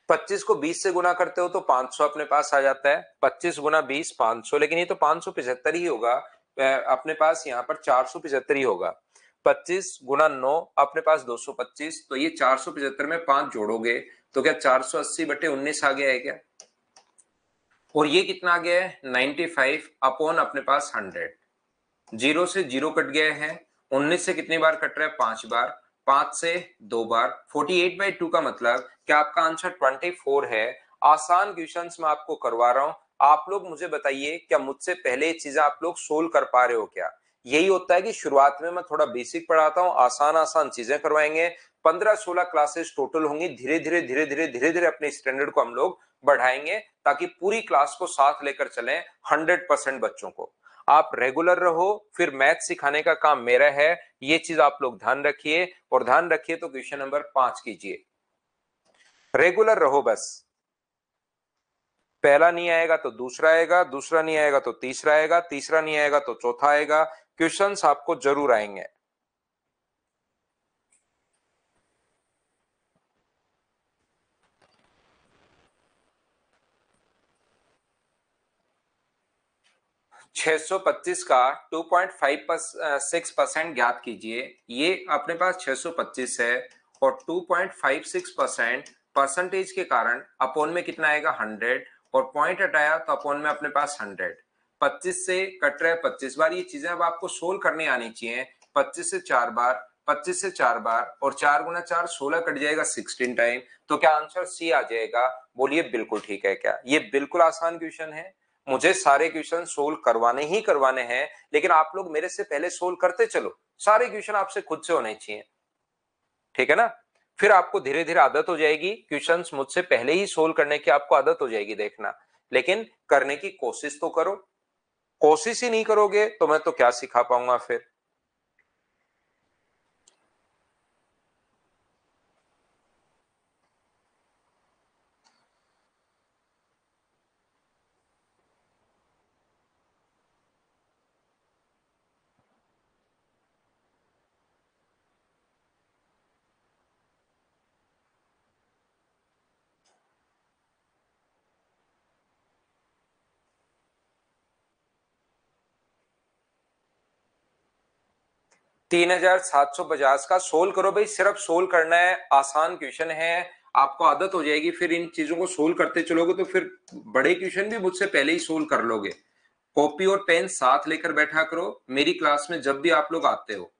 25 को 20 से गुना करते हो तो 500 अपने पास आ जाता है। 25 गुना 20 500, लेकिन ये तो 575 ही होगा। अपने पास यहाँ पर 475 ही होगा। 25 गुना 9 अपने पास 225, तो ये 475 में 5 जोड़ोगे तो क्या 480/19 आ गया है क्या? और ये कितना आ गया है? 95 अपॉन अपने पास 100। जीरो से जीरो कट गए हैं। 19 से कितनी बार कट रहा है? 5 बार। 5 से 2 बार। 48/2 का मतलब क्या आपका आंसर 24 है। आसान क्वेश्चंस मैं आपको करवा रहा हूं। आप लोग मुझे बताइए, क्या मुझसे पहले ये चीजें आप लोग सोल्व कर पा रहे हो क्या? यही होता है कि शुरुआत में मैं थोड़ा बेसिक पढ़ाता हूं, आसान आसान चीजें करवाएंगे। 15-16 क्लासेस टोटल होंगी। धीरे धीरे धीरे धीरे धीरे धीरे अपने स्टैंडर्ड को हम लोग बढ़ाएंगे ताकि पूरी क्लास को साथ लेकर चलें 100% बच्चों को। आप रेगुलर रहो, फिर मैथ सिखाने का काम मेरा है। ये चीज आप लोग ध्यान रखिए, और ध्यान रखिए तो क्वेश्चन नंबर 5 कीजिए। रेगुलर रहो बस। पहला नहीं आएगा तो दूसरा आएगा, दूसरा नहीं आएगा तो तीसरा आएगा, तीसरा नहीं आएगा तो चौथा आएगा। क्वेश्चंस आपको जरूर आएंगे। छह सौ पच्चीस का 2.56% ज्ञात कीजिए। ये अपने पास 625 है और 2.56% परसेंटेज के कारण अपोन में कितना आएगा? 100, और पॉइंट हटाया तो अपोन में अपने पास 100। 25 से कट रहा है 25 बार। ये चीजें अब आपको सोल्व करनी आनी चाहिए। 25 से 4 बार, 25 से 4 बार, और 4 गुना 4 16 कट जाएगा 16 टाइम। तो क्या आंसर सी आ जाएगा? बोलिए बिल्कुल ठीक है क्या? ये बिल्कुल आसान क्वेश्चन है। मुझे सारे क्वेश्चन सोल्व करवाने ही करवाने हैं, लेकिन आप लोग मेरे से पहले सोल्व करते चलो। सारे क्वेश्चन आपसे खुद से होने चाहिए, ठीक है ना? फिर आपको धीरे धीरे आदत हो जाएगी। क्वेश्चंस मुझसे पहले ही सोल्व करने की आपको आदत हो जाएगी, देखना। लेकिन करने की कोशिश तो करो। कोशिश ही नहीं करोगे तो मैं तो क्या सिखा पाऊंगा फिर। 3750 का सोल्व करो भाई। सिर्फ सोल्व करना है, आसान क्वेश्चन है। आपको आदत हो जाएगी, फिर इन चीजों को सोल्व करते चलोगे तो फिर बड़े क्वेश्चन भी मुझसे पहले ही सोल्व कर लोगे। कॉपी और पेन साथ लेकर बैठा करो मेरी क्लास में जब भी आप लोग आते हो।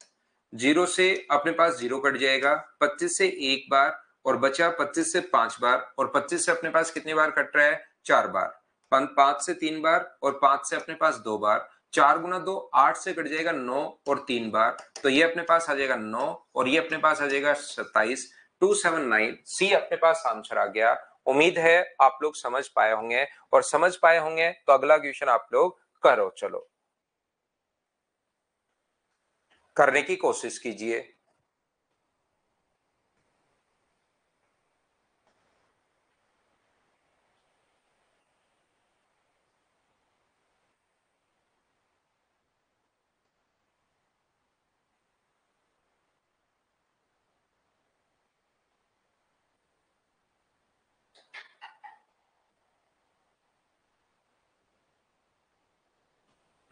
जीरो से अपने पास जीरो कट जाएगा। 25 से एक बार, और बचा 25 से 5 बार, और 25 से अपने पास कितनी बार कट रहा है? 4 बार। 5 से 3 बार, और 5 से अपने पास 2 बार। 4 गुना 2 8 से कट जाएगा 9, और 3 बार। तो ये अपने पास आ जाएगा 9, और ये अपने पास आ जाएगा 27। 279 सी अपने पास आंसर आ गया। उम्मीद है आप लोग समझ पाए होंगे, और समझ पाए होंगे तो अगला क्वेश्चन आप लोग करो। चलो करने की कोशिश कीजिए।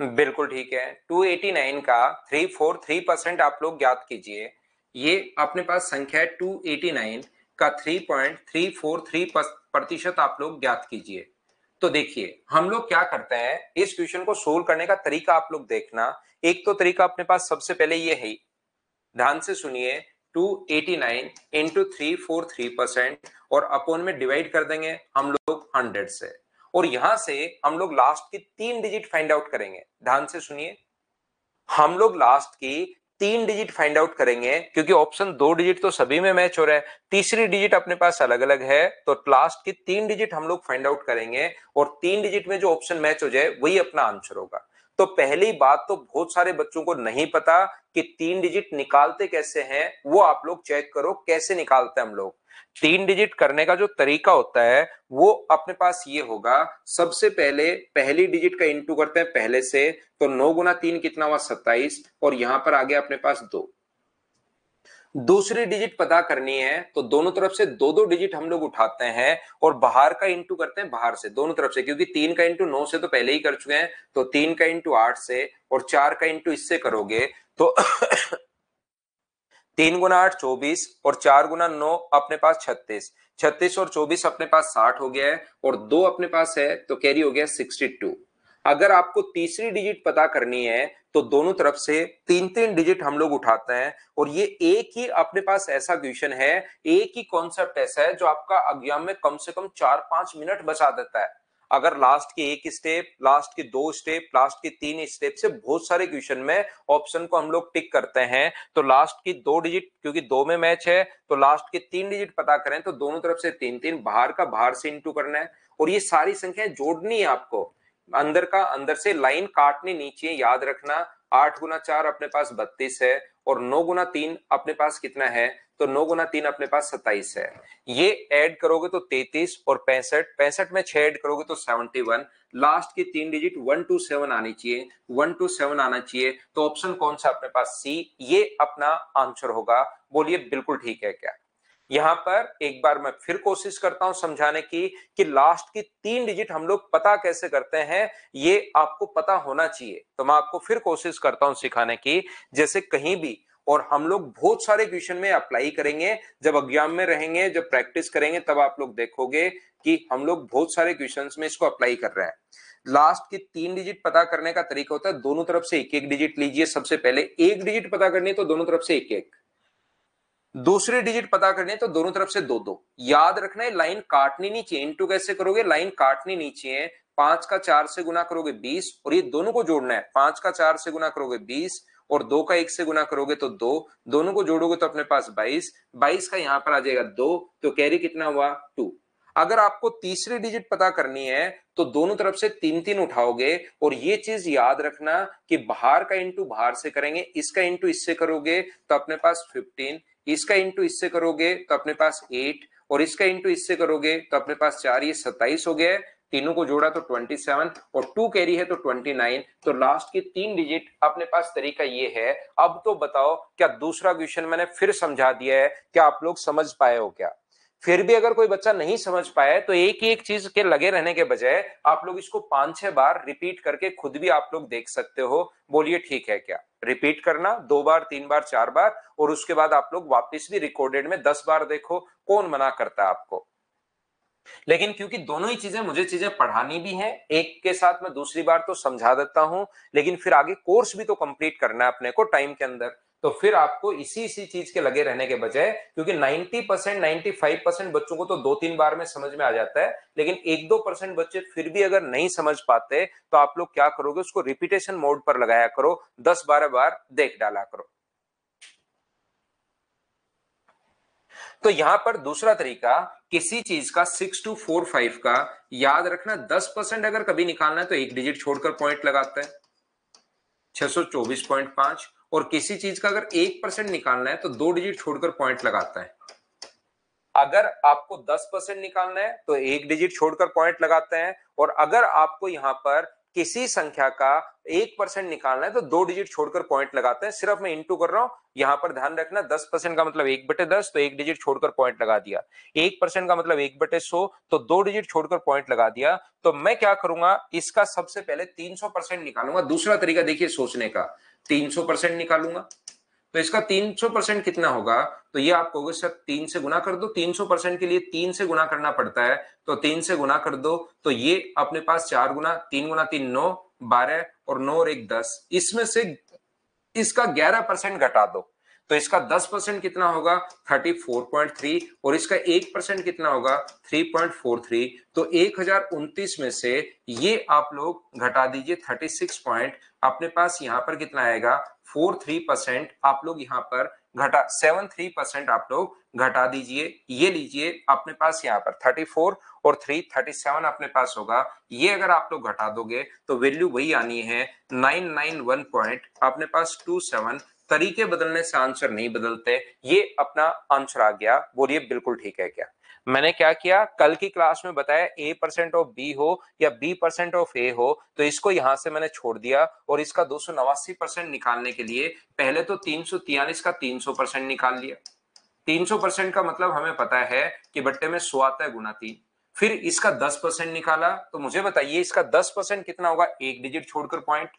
बिल्कुल ठीक है। 289 का 343% आप लोग ज्ञात कीजिए। ये अपने पास संख्या है 289 का 3.343% आप लोग ज्ञात कीजिए। तो देखिए हम लोग क्या करते हैं, इस क्वेश्चन को सोल्व करने का तरीका आप लोग देखना। एक तो तरीका अपने पास सबसे पहले ये है, ध्यान से सुनिए। 289 इंटू 343% और अपोन में डिवाइड कर देंगे हम लोग 100 से, और यहां से हम लोग लास्ट की 3 डिजिट फाइंड आउट करेंगे। ध्यान से सुनिए, हम लोग लास्ट की 3 डिजिट फाइंड आउट करेंगे, क्योंकि ऑप्शन 2 डिजिट तो सभी में मैच हो रहा है, तीसरी डिजिट अपने पास अलग अलग है, तो लास्ट की 3 डिजिट हम लोग फाइंड आउट करेंगे और 3 डिजिट में जो ऑप्शन मैच हो जाए वही अपना आंसर होगा। तो पहली बात तो बहुत सारे बच्चों को नहीं पता कि 3 डिजिट निकालते कैसे हैं, वो आप लोग चेक करो कैसे निकालते हैं हम लोग। 3 डिजिट करने का जो तरीका होता है वो अपने पास ये होगा, सबसे पहले पहली डिजिट का इंटू करते हैं पहले से, तो 9 गुना 3 कितना हुआ 27, और यहां पर आ गया अपने पास 2। दूसरी डिजिट पता करनी है तो दोनों तरफ से दो दो डिजिट हम लोग उठाते हैं और बाहर का इंटू करते हैं बाहर से दोनों तरफ से, क्योंकि 3 का इंटू 9 से तो पहले ही कर चुके हैं, तो 3 का इंटू 8 से और 4 का इंटू इससे करोगे तो 3 गुना 8 24 और 4 गुना 9 अपने पास 36, 36 और 24 अपने पास 60 हो गया है, और 2 अपने पास है तो कैरी हो गया 62। अगर आपको तीसरी डिजिट पता करनी है तो दोनों तरफ से 3-3 डिजिट हम लोग उठाते हैं, और ये एक ही अपने पास ऐसा क्वेश्चन है, एक ही कॉन्सेप्ट ऐसा है जो आपका एग्जाम में कम से कम 4-5 मिनट बचा देता है। अगर लास्ट के एक स्टेप, लास्ट के 2 स्टेप, लास्ट के 3 स्टेप से बहुत सारे क्वेश्चन में ऑप्शन को हम लोग टिक करते हैं, तो लास्ट की 2 डिजिट, क्योंकि 2 में मैच है तो लास्ट के 3 डिजिट पता करें तो दोनों तरफ से 3-3, बाहर का बाहर से इंटू करना है, और ये सारी संख्याएं जोड़नी है आपको, अंदर का अंदर से लाइन काटनी नीचे, याद रखना 8 गुना 4 अपने पास 32 है, और 9 गुना 3 अपने पास कितना है, तो 9 गुना 3 अपने पास 27 है। ये ऐड करोगे तो 33 और 65, 65 में 6 ऐड करोगे तो 71, लास्ट की 3 डिजिट 127 आनी चाहिए, 127 आना चाहिए, तो ऑप्शन कौन सा अपने पास सी, ये अपना आंसर होगा। बोलिए बिल्कुल ठीक है क्या? यहां पर एक बार मैं फिर कोशिश करता हूं समझाने की कि लास्ट की 3 डिजिट हम लोग पता कैसे करते हैं, ये आपको पता होना चाहिए, तो मैं आपको फिर कोशिश करता हूं सिखाने की, जैसे कहीं भी, और हम लोग बहुत सारे क्वेश्चन में अप्लाई करेंगे, जब एग्जाम में रहेंगे, जब प्रैक्टिस करेंगे तब आप लोग देखोगे कि हम लोग बहुत सारे क्वेश्चंस में इसको अप्लाई कर रहे हैं। लास्ट की 3 डिजिट पता करने का तरीका होता है, दोनों तरफ से एक एक डिजिट लीजिए, सबसे पहले एक डिजिट पता करनी है तो दोनों तरफ से एक एक, दूसरी डिजिट पता करनी है तो दोनों तरफ से दो दो, याद रखना है लाइन काटनी नहीं चाहिए। इंटू कैसे करोगे, लाइन काटनी नहीं चाहिए, 5 का 4 से गुना करोगे 20, और ये दोनों को जोड़ना है, 5 का 4 से गुना करोगे 20 और 2 का 1 से गुना करोगे तो 2, दोनों को जोड़ोगे तो अपने पास 22, 22 का यहां पर आ जाएगा 2, तो कैरी कितना हुआ 2। अगर आपको तीसरी डिजिट पता करनी है तो दोनों तरफ से 3-3 उठाओगे, और ये चीज याद रखना कि बाहर का इंटू बाहर से करेंगे, इसका इंटू इससे करोगे तो अपने पास 15, इसका इंटू इससे करोगे तो अपने पास 8, और इसका इंटू इससे करोगे तो अपने पास 4, ये 27 हो गया, तीनों को जोड़ा तो 27 और 2 कैरी है तो 29, तो लास्ट की 3 डिजिट अपने पास तरीका ये है। अब तो बताओ क्या दूसरा क्वेश्चन मैंने फिर समझा दिया है, क्या आप लोग समझ पाए हो क्या? फिर भी अगर कोई बच्चा नहीं समझ पाए तो एक ही एक चीज के लगे रहने के बजाय आप लोग इसको 5-6 बार रिपीट करके खुद भी आप लोग देख सकते हो। बोलिए ठीक है क्या? रिपीट करना 2 बार 3 बार 4 बार, और उसके बाद आप लोग वापस भी रिकॉर्डेड में 10 बार देखो, कौन मना करता है आपको। लेकिन क्योंकि दोनों ही चीजें मुझे चीजें पढ़ानी भी है, एक के साथ मैं दूसरी बार तो समझा देता हूं, लेकिन फिर आगे कोर्स भी तो कंप्लीट करना है अपने को टाइम के अंदर, तो फिर आपको इसी चीज के लगे रहने के बजाय, क्योंकि 90% 95% बच्चों को तो 2-3 बार में समझ में आ जाता है, लेकिन 1-2% बच्चे फिर भी अगर नहीं समझ पाते तो आप लोग क्या करोगे, उसको रिपीटेशन मोड पर लगाया करो, 10-12 बार देख डाला करो। तो यहां पर दूसरा तरीका, किसी चीज का 6245 का याद रखना, 10% अगर कभी निकालना है तो एक डिजिट छोड़कर पॉइंट लगाता है 624.5, और किसी चीज का अगर 1% निकालना है तो 2 डिजिट छोड़कर पॉइंट लगाता है। अगर आपको 10% निकालना है तो एक डिजिट छोड़कर पॉइंट लगाते हैं, और अगर आपको यहां पर किसी संख्या का 1% निकालना है तो 2 डिजिट छोड़कर पॉइंट लगाते हैं। सिर्फ मैं इंटू कर रहा हूं, यहां पर ध्यान रखना 10% का मतलब 1/10, तो एक डिजिट छोड़कर पॉइंट लगा दिया, 1% का मतलब 1/100, तो 2 डिजिट छोड़कर पॉइंट लगा दिया। तो मैं क्या करूंगा, इसका सबसे पहले 300% निकालूंगा। दूसरा तरीका देखिए सोचने का, 300% निकालूंगा, तो इसका 300% कितना होगा, तो ये आप कहोगे सर 3 से गुना कर दो, 300% के लिए 3 से गुना करना पड़ता है, तो 3 से गुना कर दो, तो ये अपने पास 4 गुना 3 गुना 3 9, 12 और 9 और 1 10, इसमें से इसका 11% घटा दो, तो इसका 10% कितना होगा 34.3, और इसका 1% कितना होगा 3.43, तो 1029 में से ये आप लोग घटा दीजिए 36 पॉइंट, अपने पास यहां पर कितना आएगा 73% आप लोग यहाँ पर घटा 73% आप लोग घटा दीजिए। ये लीजिए अपने पास यहाँ पर 34 और 3 37 अपने पास होगा। ये अगर आप लोग घटा दोगे तो वैल्यू वही आनी है 991 पॉइंट अपने पास 27। तरीके बदलने से आंसर नहीं बदलते। ये अपना आंसर आ गया। बोलिए बिल्कुल ठीक है क्या? मैंने क्या किया, कल की क्लास में बताया a% ऑफ b हो या b% ऑफ a हो तो इसको यहां से मैंने छोड़ दिया और इसका 289% निकालने के लिए पहले तो 343 का 300% निकाल लिया। 300% का मतलब हमें पता है कि बट्टे में 100 आता है गुना 3। फिर इसका 10% निकाला तो मुझे बताइए इसका 10% कितना होगा? एक डिजिट छोड़कर पॉइंट,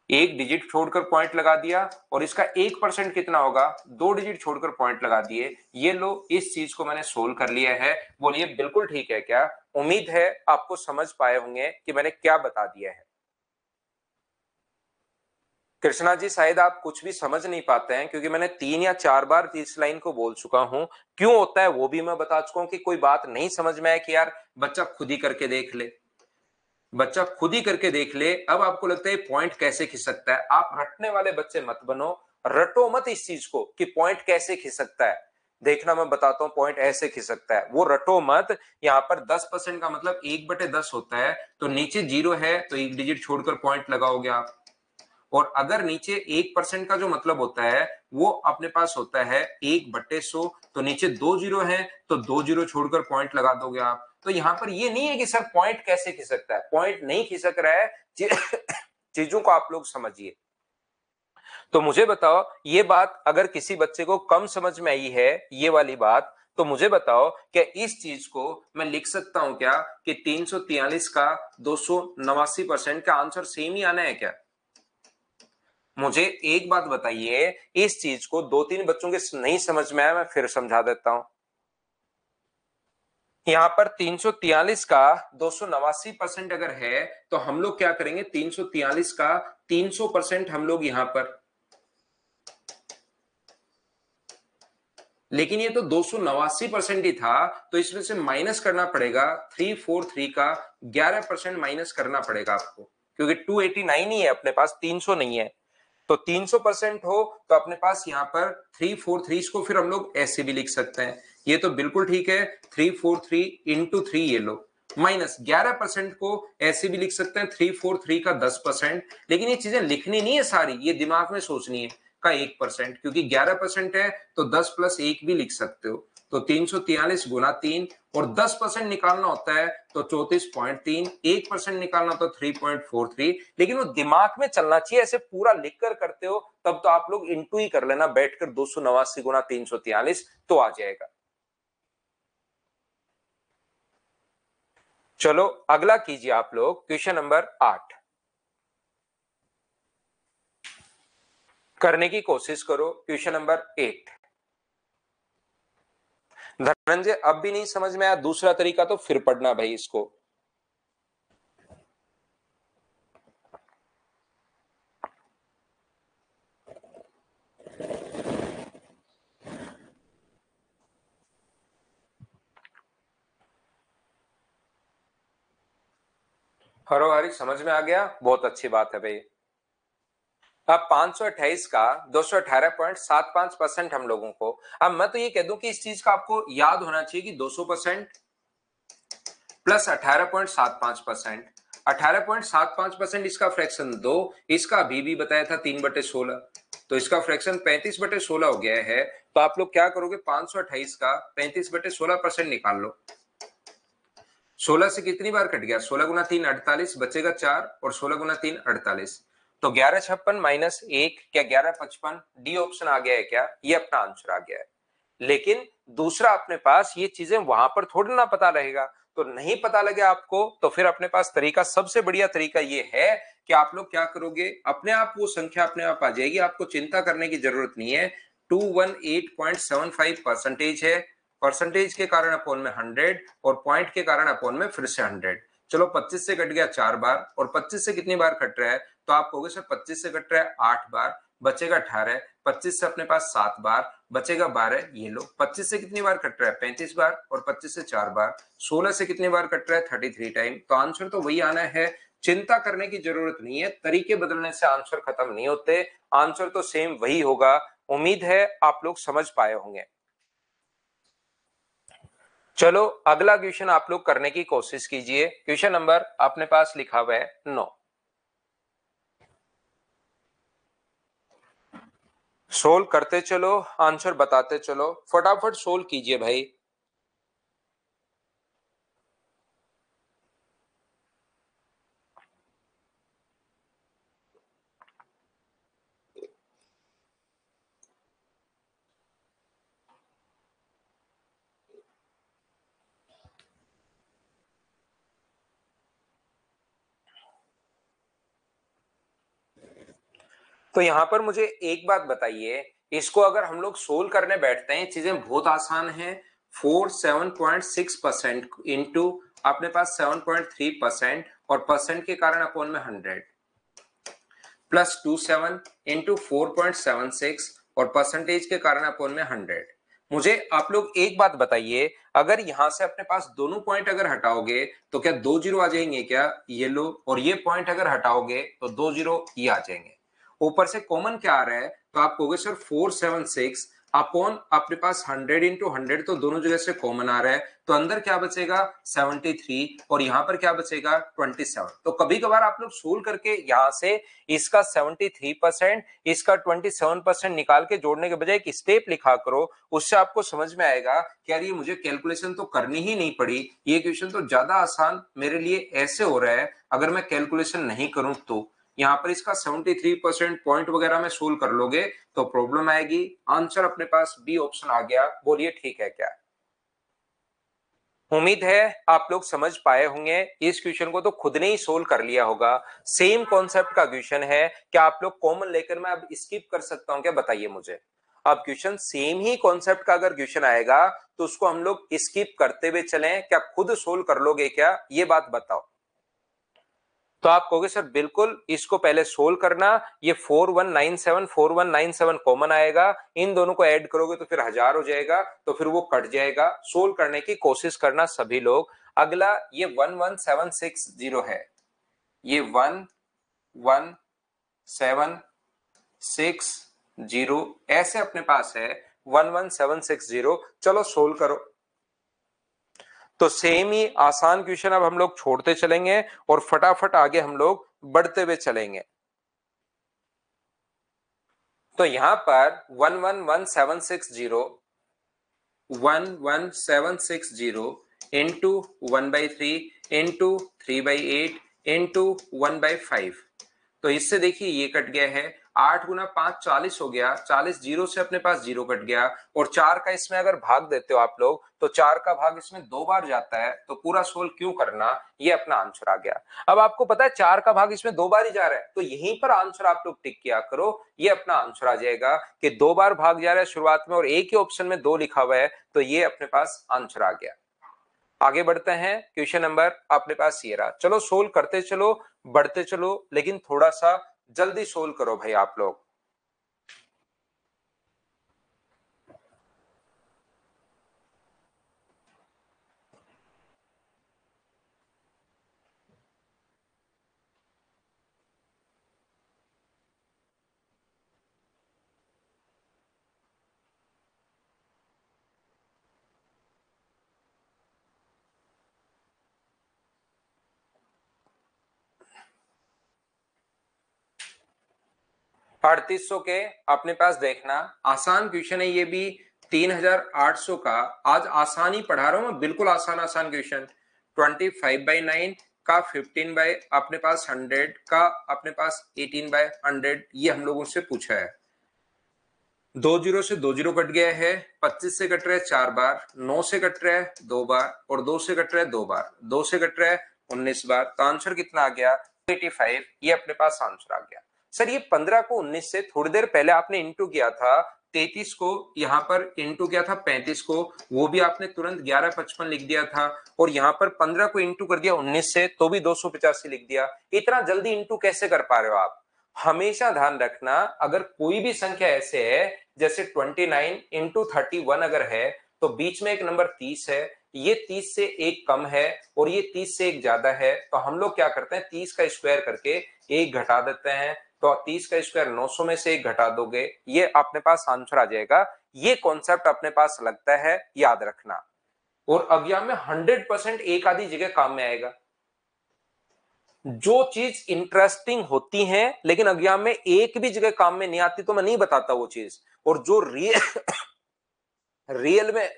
एक डिजिट छोड़कर पॉइंट लगा दिया। और इसका 1% कितना होगा? 2 डिजिट छोड़कर पॉइंट लगा दिए। ये लो, इस चीज को मैंने सोल्व कर लिया है। बोलिए बिल्कुल ठीक है क्या? उम्मीद है आपको समझ पाए होंगे कि मैंने क्या बता दिया है। कृष्णा जी शायद आप कुछ भी समझ नहीं पाते हैं क्योंकि मैंने 3 या 4 बार इस लाइन को बोल चुका हूं। क्यों होता है वो भी मैं बता चुका हूं कि कोई बात नहीं समझ में आए कि यार बच्चा खुद ही करके देख ले, बच्चा खुद ही करके देख ले। अब आपको लगता है पॉइंट कैसे खिसकता है, आप रटने वाले बच्चे मत बनो, रटो मत इस चीज को कि पॉइंट कैसे खिसकता है। देखना मैं बताता हूं पॉइंट ऐसे खिसकता है, वो रटो मत। यहाँ पर 10% का मतलब 1/10 होता है, तो नीचे 0 है तो एक डिजिट छोड़कर पॉइंट लगाओगे आप। और अगर नीचे 1% का जो मतलब होता है वो अपने पास होता है 1/100, तो नीचे 2 जीरो है तो 2 जीरो छोड़कर पॉइंट लगा दोगे आप। तो यहां पर ये नहीं है कि सर पॉइंट कैसे खिसकता है, पॉइंट नहीं खिसक रहा है। चीजों को आप लोग समझिए। तो मुझे बताओ ये बात अगर किसी बच्चे को कम समझ में आई है ये वाली बात, तो मुझे बताओ क्या इस चीज को मैं लिख सकता हूं क्या कि 343 का 289% का आंसर सेम ही आना है क्या? मुझे एक बात बताइए, इस चीज को 2-3 बच्चों के नहीं समझ में आया, मैं फिर समझा देता हूं। यहां पर 343 का 289% अगर है तो हम लोग क्या करेंगे, 343 का 300% हम लोग यहां पर, लेकिन ये तो 289% ही था तो इसमें से माइनस करना पड़ेगा 343 का 11% माइनस करना पड़ेगा आपको, क्योंकि 289 ही है अपने पास, 300 नहीं है। तो 300% हो तो अपने पास यहाँ पर 343 को फिर हम लोग ऐसे भी लिख सकते हैं। ये तो बिल्कुल ठीक है, 343 इंटू 3 ये लो, माइनस 11% को ऐसे भी लिख सकते हैं 343 का 10%। लेकिन ये चीजें लिखनी नहीं है सारी, ये दिमाग में सोचनी है का 1%, क्योंकि 11% है तो 10 प्लस 1 भी लिख सकते हो। तो 343 गुना 3, और 10% निकालना होता है तो 34.3, 1% निकालना होता है 3.43। लेकिन वो दिमाग में चलना चाहिए, ऐसे पूरा लिख कर करते हो तब तो आप लोग इंटू ही कर लेना बैठकर, 289 गुना 343 तो आ जाएगा। चलो अगला कीजिए आप लोग, क्वेश्चन नंबर 8 करने की कोशिश करो। क्वेश्चन नंबर 8 धनंजय अब भी नहीं समझ में आया, दूसरा तरीका तो फिर पढ़ना भाई इसको। हरो हरी समझ में आ गया, बहुत अच्छी बात है भाई। अब 528 का 218.75% हम लोगों को, अब मैं तो ये कह दूं कि इस चीज का आपको याद होना चाहिए कि 200% प्लस 18.75%, 18.75% इसका फ्रैक्शन 2, इसका अभी भी बताया था 3/16, तो इसका फ्रैक्शन 35/16 हो गया है। तो आप लोग क्या करोगे, 528 का 35/16% निकाल लो। 16 से कितनी बार कट गया, 16 गुना 3 48, बचेगा 4, और 16 गुना 3 48, तो 1156 माइनस 1 क्या 1155, डी ऑप्शन आ गया है क्या? ये अपना आंसर आ गया है। लेकिन दूसरा अपने पास ये चीजें वहां पर थोड़ी ना पता रहेगा, तो नहीं पता लगे आपको तो फिर अपने पास तरीका, सबसे बढ़िया तरीका ये है कि आप लोग क्या करोगे, अपने आप वो संख्या अपने आप आ जाएगी, आपको चिंता करने की जरूरत नहीं है। 218.75% है, परसेंटेज के कारण अपोन में 100 और पॉइंट के कारण अपोन में फिर से 100। चलो 25 से कट गया 4 बार, और 25 से कितनी बार कट रहा है, तो आप कहोगे सर 25 से कट रहा है 8 बार, बचेगा 18, 25 से अपने पास 7 बार, बचेगा 12, ये लो। 25 से कितनी बार कट रहा है, 35 बार, और 25 से 4 बार, 16 से कितनी बार कट रहा है, 33 टाइम। तो आंसर तो वही आना है चिंता करने की जरूरत नहीं है, तरीके बदलने से आंसर खत्म नहीं होते, आंसर तो सेम वही होगा। उम्मीद है आप लोग समझ पाए होंगे। चलो अगला क्वेश्चन आप लोग करने की कोशिश कीजिए। क्वेश्चन नंबर अपने पास लिखा हुआ है 9। सोल्व करते चलो, आंसर बताते चलो, फटाफट सोल्व कीजिए भाई। तो यहां पर मुझे एक बात बताइए, इसको अगर हम लोग सोल्व करने बैठते हैं, चीजें बहुत आसान है। 47.6% इंटू अपने पास 7.3% और परसेंट के कारण अपॉन में 100 प्लस 27 इंटू 4.76 और परसेंटेज के कारण अपॉन में 100। मुझे आप लोग एक बात बताइए, अगर यहां से अपने पास दोनों पॉइंट अगर हटाओगे तो क्या 2 जीरो आ जाएंगे क्या? ये लो, और ये पॉइंट अगर हटाओगे तो 2 जीरो ये आ जाएंगे। ऊपर से कॉमन क्या आ रहा है? तो आप कहोगे सर 476 अपॉन अपने पास 100 इंटू 100, तो दोनों जगह से कॉमन आ रहा है, तो अंदर क्या बचेगा 73 और यहां पर क्या बचेगा 27। तो कभी कभार आप लोग सोल्व करके यहां से इसका 73%, इसका 27% निकाल के जोड़ने के बजाय एक स्टेप लिखा करो, उससे आपको समझ में आएगा कि यार ये मुझे कैलकुलेशन तो करनी ही नहीं पड़ी, ये क्वेश्चन तो ज्यादा आसान मेरे लिए ऐसे हो रहा है अगर मैं कैलकुलेशन नहीं करूं तो। यहां पर इसका 73% पॉइंट वगैरह में सोल्व कर लोगे तो प्रॉब्लम आएगी। आंसर अपने पास बी ऑप्शन आ गया, बोलिए ठीक है क्या? उम्मीद है आप लोग समझ पाए होंगे। इस क्वेश्चन को तो खुद ने ही सोल्व कर लिया होगा, सेम कॉन्सेप्ट का क्वेश्चन है। क्या आप लोग कॉमन लेकर मैं अब स्किप कर सकता हूं क्या? बताइए मुझे। अब क्वेश्चन सेम ही कॉन्सेप्ट का अगर क्वेश्चन आएगा तो उसको हम लोग स्किप करते हुए चलें, क्या खुद सोल्व कर लोगे क्या? ये बात बताओ। तो आप कहोगे सर बिल्कुल, इसको पहले सोल्व करना, ये 4197 कॉमन आएगा, इन दोनों को ऐड करोगे तो फिर 1000 हो जाएगा, तो फिर वो कट जाएगा। सोल्व करने की कोशिश करना सभी लोग। अगला ये 11760 है, ये 11760 ऐसे अपने पास है 11760। चलो सोल्व करो। तो सेम ही आसान क्वेश्चन अब हम लोग छोड़ते चलेंगे और फटाफट आगे हम लोग बढ़ते हुए चलेंगे। तो यहां पर 11760 इंटू 1/3 इंटू 3/8 इंटू 1/5। तो इससे देखिए ये कट गया है, 8 गुना 5 40 हो गया, 40 जीरो से अपने पास जीरो कट गया, और 4 का इसमें अगर भाग देते हो आप लोग तो 4 का भाग इसमें 2 बार जाता है, तो पूरा सोल्व क्यों करना, ये अपना आंसर आ गया। अब आपको पता है 4 का भाग इसमें 2 बार ही जा रहा है, तो यहीं पर आंसर आप लोग टिक किया करो, ये अपना आंसर आ जाएगा कि 2 बार भाग जा रहा है शुरुआत में और एक ही ऑप्शन में 2 लिखा हुआ है, तो ये अपने पास आंसर आ गया। आगे बढ़ते हैं, क्वेश्चन नंबर अपने पास ये रहा। चलो सोल्व करते चलो, बढ़ते चलो, लेकिन थोड़ा सा जल्दी सोल्व करो भाई आप लोग। 3800 के अपने पास देखना, आसान क्वेश्चन है ये भी। 3800 का आज आसान ही पढ़ा रहा हूं मैं, बिल्कुल आसान आसान क्वेश्चन। 25/9 का 15 अपने पास 100 का अपने पास 18/100, ये हम लोगों से पूछा है। 2 जीरो से 2 जीरो कट गया है, 25 से कट रहा है 4 बार, 9 से कट रहा है 2 बार, और 2 से कट रहा है 2 बार, 2 से कट रहा है 19 बार। तो आंसर कितना आ गया 85, ये अपने पास आंसर आ गया। सर ये 15 को 19 से थोड़ी देर पहले आपने इंटू किया था, 33 को यहाँ पर इंटू किया था 35 को, वो भी आपने तुरंत 1155 लिख दिया था, और यहाँ पर 15 को इंटू कर दिया 19 से तो भी 285 लिख दिया। इतना जल्दी इंटू कैसे कर पा रहे हो आप? हमेशा ध्यान रखना, अगर कोई भी संख्या ऐसे है जैसे 29 इंटू 31 अगर है, तो बीच में एक नंबर 30 है, ये 30 से एक कम है और ये 30 से एक ज्यादा है, तो हम लोग क्या करते हैं 30 का स्क्वायर करके एक घटा देते हैं, तो 30 का स्क्वायर 900 में से एक घटा दोगे, ये अपने पास आंसर आ जाएगा। ये कॉन्सेप्ट अपने पास लगता है, याद रखना। और एग्जाम में 100% एक आधी जगह काम में आएगा। जो चीज इंटरेस्टिंग होती है लेकिन एग्जाम में एक भी जगह काम में नहीं आती तो मैं नहीं बताता वो चीज, और जो रियल में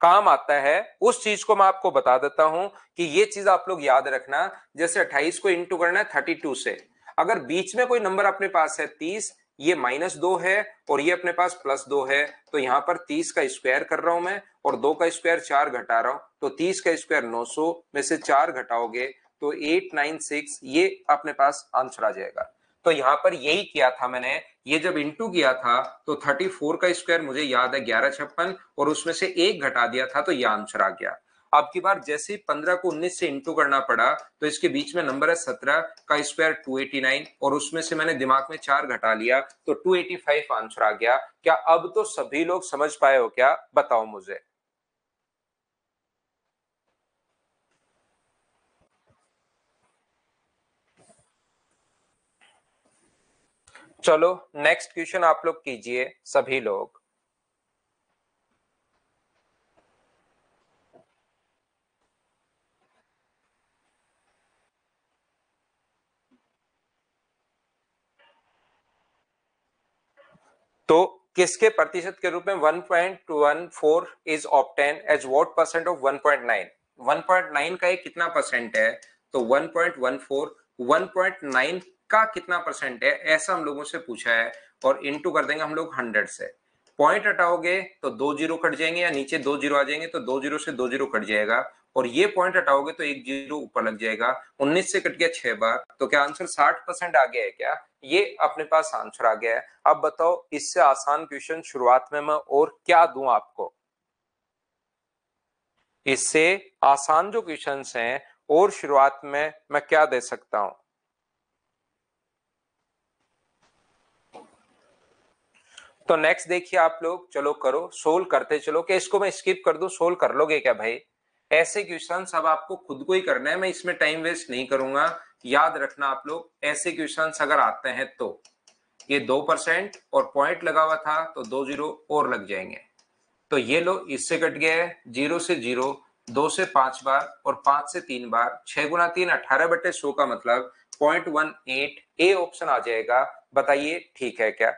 काम आता है उस चीज को मैं आपको बता देता हूं कि ये चीज आप लोग याद रखना। जैसे 28 को इंटू करना है 32 से, अगर बीच में कोई नंबर अपने पास है 30, ये -2 है और ये अपने पास +2 है, तो यहां पर 30 का स्क्वायर कर रहा हूं मैं और 2 का स्क्वायर 4 घटा रहा हूं, तो 30 का स्क्वायर 900 में से 4 घटाओगे तो 896, ये अपने पास आंसर आ जाएगा। तो यहां पर यही किया था मैंने, ये जब इंटू किया था तो 34 का स्क्वायर मुझे याद है 1156 और उसमें से एक घटा दिया था तो यह आंसर आ गया। अब की बार जैसे ही 15 को 19 से इंटू करना पड़ा तो इसके बीच में नंबर है 17 का स्क्वायर 289 और उसमें से मैंने दिमाग में 4 घटा लिया तो 285 आंसर आ गया। क्या अब तो सभी लोग समझ पाए हो क्या, बताओ मुझे। चलो नेक्स्ट क्वेश्चन आप लोग कीजिए सभी लोग। तो किसके प्रतिशत के रूप में 1.14 is obtain as what percent of 1.9? 1.9 का एक कितना परसेंट है, तो 1.14 1.9 का कितना परसेंट है ऐसा हम लोगों से पूछा है, और इनटू कर देंगे हम लोग 100 से। पॉइंट हटाओगे तो 2 जीरो कट जाएंगे या नीचे 2 जीरो आ जाएंगे, तो 2 जीरो से 2 जीरो कट जाएगा, और ये पॉइंट हटाओगे तो 1 जीरो ऊपर लग जाएगा। 19 से कट गया 6 बार, तो क्या आंसर 60% आ गया है क्या? ये अपने पास आंसर आ गया है। अब बताओ इससे आसान क्वेश्चन शुरुआत में मैं और क्या दूं आपको? इससे आसान जो क्वेश्चंस हैं और शुरुआत में मैं क्या दे सकता हूं? तो नेक्स्ट देखिए आप लोग, चलो करो सोल्व करते चलो, कि इसको मैं स्किप कर दूं, सोल्व कर लोगे क्या भाई? ऐसे क्वेश्चन अब आपको खुद को ही करना है, मैं इसमें टाइम वेस्ट नहीं करूंगा। याद रखना आप लोग, ऐसे क्वेश्चन अगर आते हैं तो ये 2% और पॉइंट लगा हुआ था तो 2 जीरो और लग जाएंगे, तो ये लो इससे कट गया है 0 से 0, 2 से 5 बार और 5 से 3 बार, 6 गुना 3 18/100 का मतलब 0.18, ए ऑप्शन आ जाएगा। बताइए ठीक है क्या?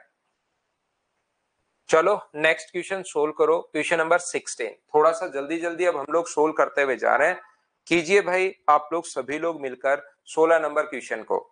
चलो नेक्स्ट क्वेश्चन सोल्व करो, क्वेश्चन नंबर 16। थोड़ा सा जल्दी जल्दी अब हम लोग सोल्व करते हुए जा रहे हैं। कीजिए भाई आप लोग सभी लोग मिलकर 16 नंबर क्वेश्चन को।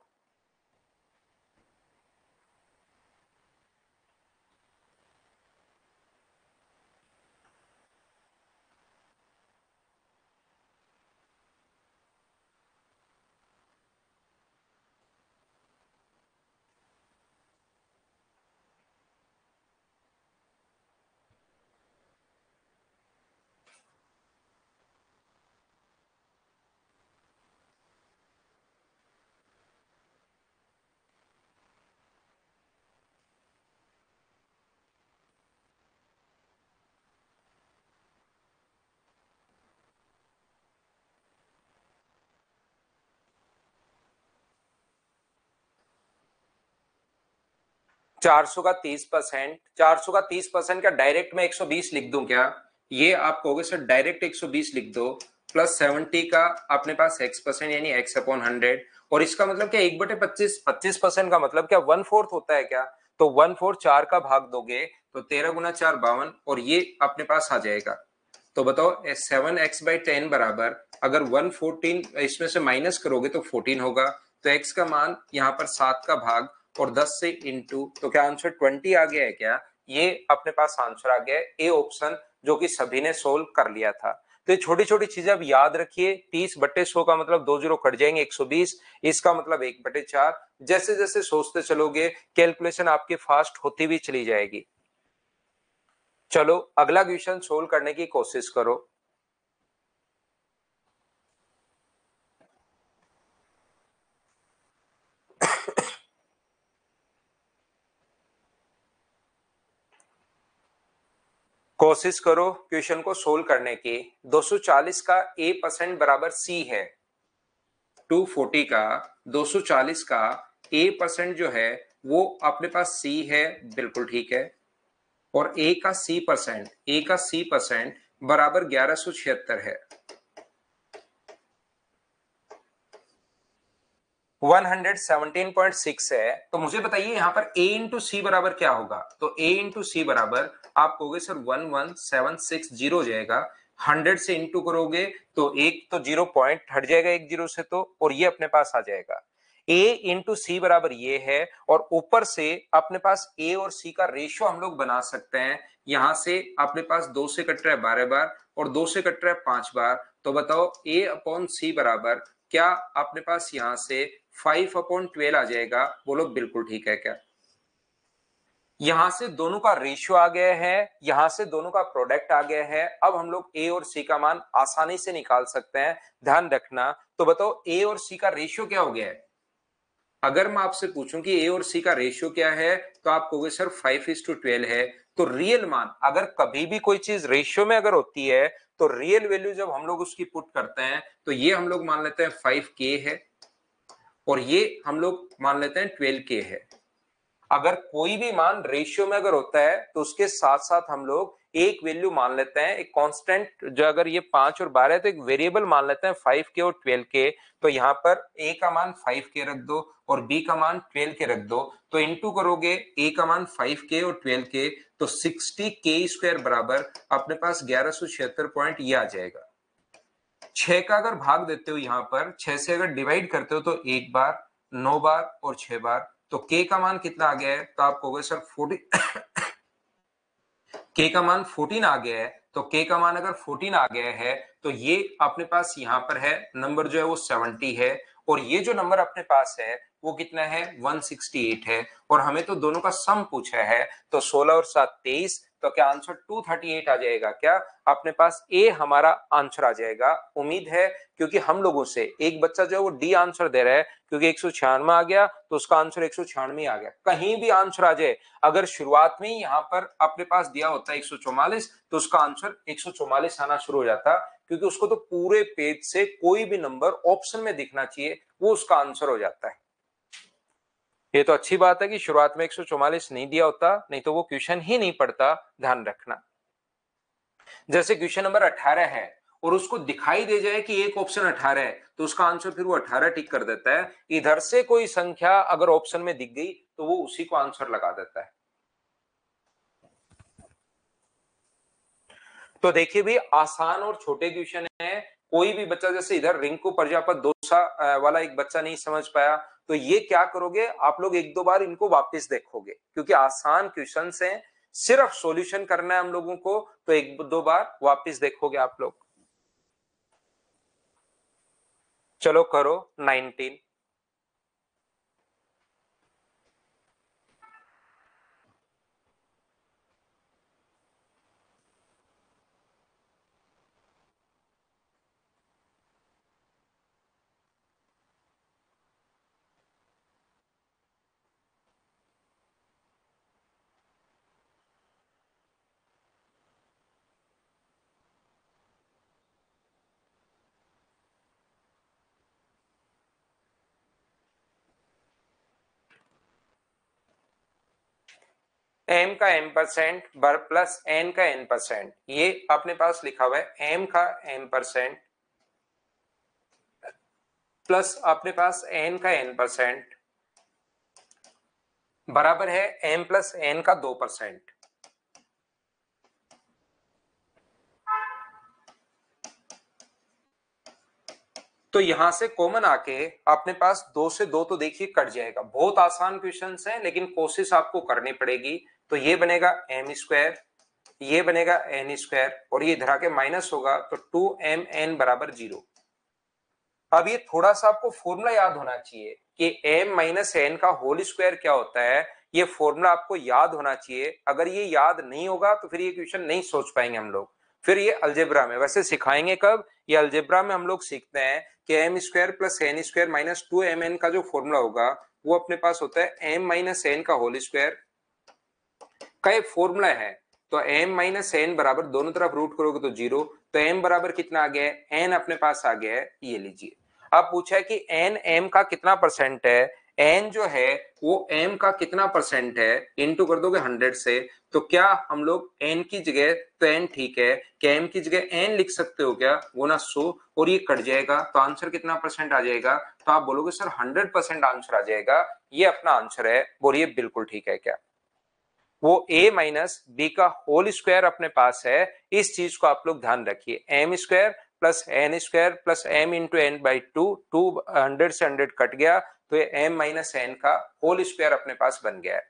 400 का 30%, 400 का 30% का डायरेक्ट में 120 लिख दूं क्या? ये आप कहोगे सर डायरेक्ट 120 लिख दो, प्लस 70 का अपने पास x% यानी x/100, और इसका मतलब क्या 1/25, 25% का मतलब क्या 1/4 होता है क्या? तो 1/4 4 का भाग दोगे तो 13 गुना 4 52, और ये अपने पास आ जाएगा। तो बताओ 7x/10 बराबर, अगर 114 इसमें से माइनस करोगे तो 14 होगा, तो x का मान यहाँ पर 7 का भाग और 10 से इंटू, तो क्या आंसर 20 आ गया है क्या? ये अपने पास आंसर आ गया है, ए ऑप्शन, जो कि सभी ने सोल्व कर लिया था। तो ये छोटी छोटी चीजें अब याद रखिए। 30/100 का मतलब 2 जीरो कट जाएंगे 120, इसका मतलब 1/4। जैसे जैसे सोचते चलोगे कैलकुलेशन आपकी फास्ट होती भी चली जाएगी। चलो अगला क्वेश्चन सोल्व करने की कोशिश करो। कोशिश करो क्वेश्चन को सोल्व करने की। 240 का a% बराबर c है। 240 का 240 का a% जो है वो अपने पास c है, बिल्कुल ठीक है। और a का c परसेंट बराबर 1176 है। 117.6 है। तो मुझे बताइए यहाँ पर a इंटू सी बराबर क्या होगा? तो a इंटू सी बराबर आप कहोगे सर 11760 हो जाएगा। 100 से इंटू करोगे तो एक तो 0 पॉइंट हट जाएगा एक जीरो से, तो और ये अपने पास आ जाएगा। a इंटू सी बराबर ये है, और ऊपर से अपने पास a और c का रेशियो हम लोग बना सकते हैं। यहां से अपने पास 2 से कट रहा है 12 बार और 2 से कट रहा है 5 बार। तो बताओ a अपॉन सी बराबर क्या अपने पास यहां से 5/12 आ जाएगा? बोलो बिल्कुल ठीक है क्या? यहां से दोनों का रेशियो आ गया है, यहां से दोनों का प्रोडक्ट आ गया है। अब हम लोग ए और सी का मान आसानी से निकाल सकते हैं, ध्यान रखना। तो बताओ ए और सी का रेशियो क्या हो गया है? अगर मैं आपसे पूछूं कि ए और सी का रेशियो क्या है, तो आप कहोगे सर 5:12 है। तो रियल मान, अगर कभी भी कोई चीज रेशियो में अगर होती है तो रियल वैल्यू जब हम लोग उसकी पुट करते हैं तो ये हम लोग मान लेते हैं 5k है, और ये हम लोग मान लेते हैं 12k है। अगर कोई भी मान रेशियो में अगर होता है तो उसके साथ साथ हम लोग एक वैल्यू मान लेते हैं, एक कांस्टेंट। जो अगर ये 5 और 12 है तो एक वेरिएबल मान लेते हैं 5k और 12k। तो यहाँ पर a का मान 5k रख दो और b का मान 12k रख दो। तो इंटू करोगे a का मान 5k और 12k, तो 60k² बराबर अपने पास 1176 पॉइंट ये आ जाएगा। 6 का अगर भाग देते हो, यहां पर 6 से अगर डिवाइड करते हो तो 1 बार, 9 बार और 6 बार, तो k का मान कितना आ गया है? तो आप कहोगे सर 40 k का मान 14 आ गया है। तो k का मान अगर 14 आ गया है तो ये अपने पास यहां पर है नंबर जो है वो 70 है, और ये जो नंबर अपने पास है वो कितना है? 168 है। और हमें तो दोनों का सम पूछा है, तो 16 और 7 23, तो क्या आंसर 238 आ जाएगा क्या? अपने पास ए हमारा आंसर आ जाएगा। उम्मीद है, क्योंकि हम लोगों से एक बच्चा जो है वो डी आंसर दे रहा है, क्योंकि 196 आ गया तो उसका आंसर 196 आ गया। कहीं भी आंसर आ जाए, अगर शुरुआत में ही यहां पर अपने पास दिया होता है 144, तो उसका आंसर 144 आना शुरू हो जाता, क्योंकि उसको तो पूरे पेज से कोई भी नंबर ऑप्शन में दिखना चाहिए, वो उसका आंसर हो जाता है। ये तो अच्छी बात है कि शुरुआत में 144 नहीं दिया होता, नहीं तो वो क्वेश्चन ही नहीं पढ़ता, ध्यान रखना। जैसे क्वेश्चन नंबर 18 है और उसको दिखाई दे जाए कि एक ऑप्शन 18 है, तो उसका आंसर फिर वो 18 टिक कर देता है। इधर से कोई संख्या अगर ऑप्शन में दिख गई तो वो उसी को आंसर लगा देता है। तो देखिए भी आसान और छोटे क्वेश्चन है। कोई भी बच्चा, जैसे इधर रिंकू प्रजापत दोसा वाला एक बच्चा नहीं समझ पाया, तो ये क्या करोगे आप लोग, एक दो बार इनको वापस देखोगे, क्योंकि आसान क्वेश्चन हैं, सिर्फ सॉल्यूशन करना है हम लोगों को। तो एक दो बार वापस देखोगे आप लोग। चलो करो 19। m का m% प्लस n का n%, ये अपने पास लिखा हुआ है m का m% प्लस अपने पास n का n% बराबर है m प्लस n का 2%। तो यहां से कॉमन आके अपने पास 2 से 2 तो देखिए कट जाएगा। बहुत आसान क्वेश्चन है, लेकिन कोशिश आपको करनी पड़ेगी। तो ये बनेगा m², ये बनेगा n², और ये इधर आके माइनस होगा तो 2mn बराबर 0। अब ये थोड़ा सा आपको फॉर्मूला याद होना चाहिए कि m माइनस एन का होल स्क्वायर क्या होता है। ये फॉर्मूला आपको याद होना चाहिए। अगर ये याद नहीं होगा तो फिर ये क्वेश्चन नहीं सोच पाएंगे हम लोग। फिर ये अलजेब्रा में वैसे सिखाएंगे कब, ये अलजेब्रा में हम लोग सीखते हैं कि m² plus n² minus 2mn का जो फॉर्मूला होगा वो अपने पास होता है m माइनस एन का होल स्क्वायर का एक फॉर्मूला है तो m माइनस एन बराबर दोनों तरफ रूट करोगे तो 0, तो m बराबर कितना आ गया है, n अपने पास आ गया है, ये लीजिए। अब पूछा है कि n m का कितना परसेंट है, n जो है वो m का कितना परसेंट है, इनटू कर दोगे 100 से, तो क्या हम लोग n की जगह, तो n ठीक है, क्या m की जगह n लिख सकते हो क्या, वो ना 100, और ये कट जाएगा तो आंसर कितना परसेंट आ जाएगा, तो आप बोलोगे सर 100% आंसर आ जाएगा, ये अपना आंसर है। बोलिए बिल्कुल ठीक है क्या, वो a माइनस बी का होल स्क्वायर अपने पास है, इस चीज को आप लोग ध्यान रखिए, M square plus N square plus M into N by two, 100 से 100 कट गया, तो ये m माइनस एन का होल स्क्वायर अपने पास बन गया है।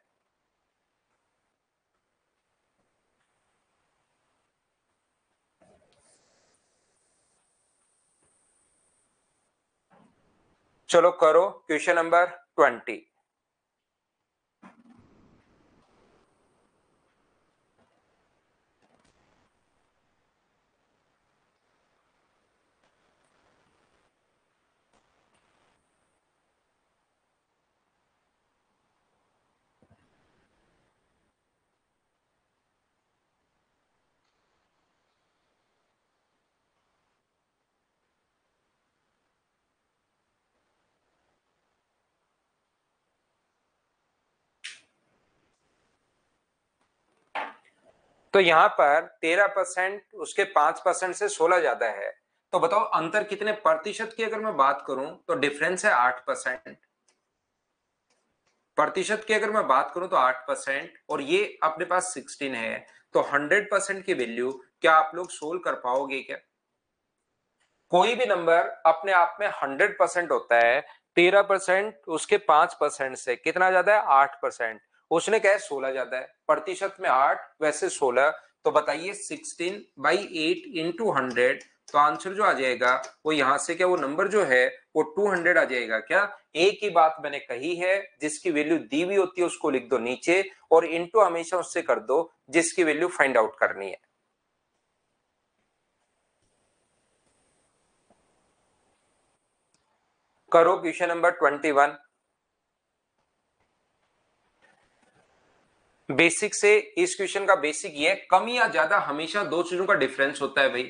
चलो करो क्वेश्चन नंबर 20। तो यहां पर 13% उसके 5% से 16 ज्यादा है, तो बताओ अंतर कितने प्रतिशत की अगर मैं बात करूं तो डिफरेंस है 8%। प्रतिशत की अगर मैं बात करूं तो 8%, और ये अपने पास 16 है, तो 100% की वैल्यू क्या आप लोग सोल्व कर पाओगे क्या? कोई भी नंबर अपने आप में 100% होता है, 13% उसके 5% से कितना ज्यादा है, 8%। उसने कहा है 16 ज्यादा है, प्रतिशत में 8 वैसे 16, तो बताइए 16/8 इंटू 100, तो आंसर जो आ जाएगा वो यहां से क्या, वो नंबर जो है वो 200 आ जाएगा क्या? एक ही बात मैंने कही है, जिसकी वैल्यू दी हुई होती है उसको लिख दो नीचे, और इंटू हमेशा उससे कर दो जिसकी वैल्यू फाइंड आउट करनी है। करो क्वेश्चन नंबर 21। बेसिक से इस क्वेश्चन का बेसिक ये है, कम या ज्यादा हमेशा दो चीजों का डिफरेंस होता है भाई,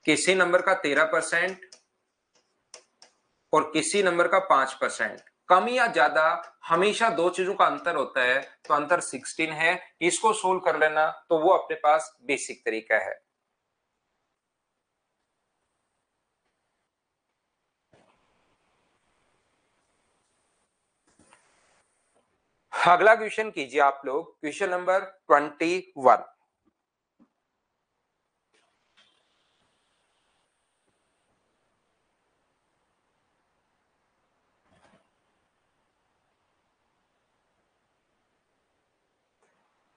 किसी नंबर का 13% और किसी नंबर का 5%, कम या ज्यादा हमेशा दो चीजों का अंतर होता है, तो अंतर 16 है, इसको सोल्व कर लेना, तो वो अपने पास बेसिक तरीका है। अगला क्वेश्चन कीजिए आप लोग, क्वेश्चन नंबर 21।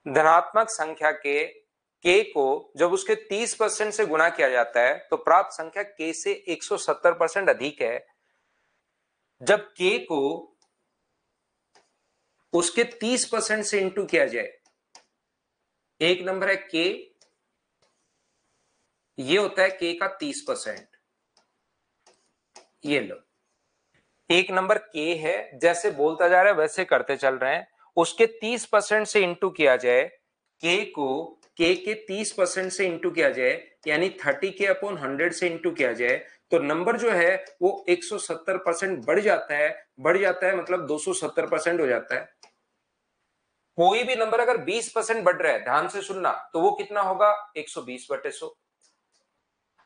धनात्मक संख्या के को जब उसके 30% से गुणा किया जाता है तो प्राप्त संख्या के से 170% अधिक है। जब के को उसके 30% से इंटू किया जाए, एक नंबर है के, ये होता है के का 30%, ये लो एक नंबर के है, जैसे बोलता जा रहा है वैसे करते चल रहे हैं, उसके 30% से इंटू किया जाए, के को के 30% से इंटू किया जाए, यानी 30 के अपॉन 100 से इंटू किया जाए, तो नंबर जो है वो 170% बढ़ जाता है मतलब 270% हो जाता है। कोई भी नंबर अगर 20% बढ़ रहा है, ध्यान से सुनना, तो वो कितना होगा, 120/100।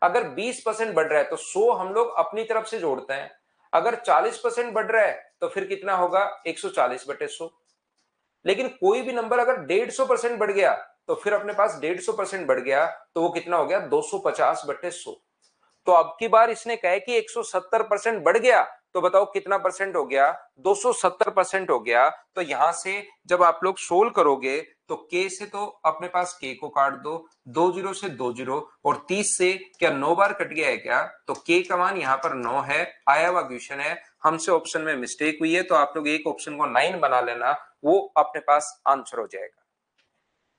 अगर 20% बढ़ रहा है तो 100 हम लोग अपनी तरफ से जोड़ते हैं, अगर 40% बढ़ रहा है तो फिर कितना होगा, 140/100। लेकिन कोई भी नंबर अगर 150% बढ़ गया तो फिर अपने पास 150% बढ़ गया, तो वो कितना हो गया, 250/100। तो अब की बार इसने कहा कि 170% बढ़ गया, तो बताओ कितना परसेंट हो गया, 270% हो गया। तो यहां से जब आप लोग सोल्व करोगे तो के से तो अपने पास के को काट दो, 2 जीरो से 2 जीरो, और 30 से क्या 9 बार कट गया है क्या, तो के का मान यहाँ पर 9 है, आया हुआ क्वेश्चन है, हमसे ऑप्शन में मिस्टेक हुई है, तो आप लोग एक ऑप्शन को 9 बना लेना, वो अपने पास आंसर हो जाएगा।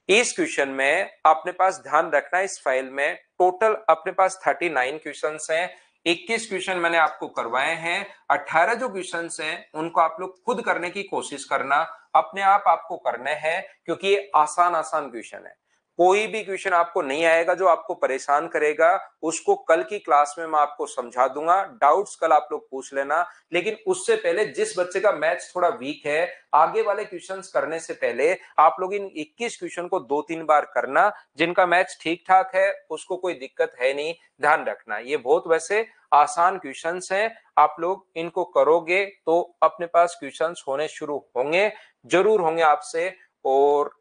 इस क्वेश्चन में अपने पास ध्यान रखना, इस फाइल में टोटल अपने पास 39 क्वेश्चंस हैं, 21 क्वेश्चन मैंने आपको करवाए हैं, 18 जो क्वेश्चंस हैं उनको आप लोग खुद करने की कोशिश करना, अपने आप आपको करने हैं, क्योंकि ये आसान आसान क्वेश्चन है। कोई भी क्वेश्चन आपको नहीं आएगा जो आपको परेशान करेगा, उसको कल की क्लास में मैं आपको समझा दूंगा। डाउट्स कल आप लोग पूछ लेना, लेकिन उससे पहले जिस बच्चे का मैथ्स थोड़ा वीक है, आगे वाले क्वेश्चंस करने से पहले आप लोग इन 21 क्वेश्चन को 2-3 बार करना। जिनका मैथ्स ठीक ठाक है उसको कोई दिक्कत है नहीं, ध्यान रखना। ये बहुत वैसे आसान क्वेश्चंस हैं, आप लोग इनको करोगे तो अपने पास क्वेश्चंस होने शुरू होंगे, जरूर होंगे आपसे। और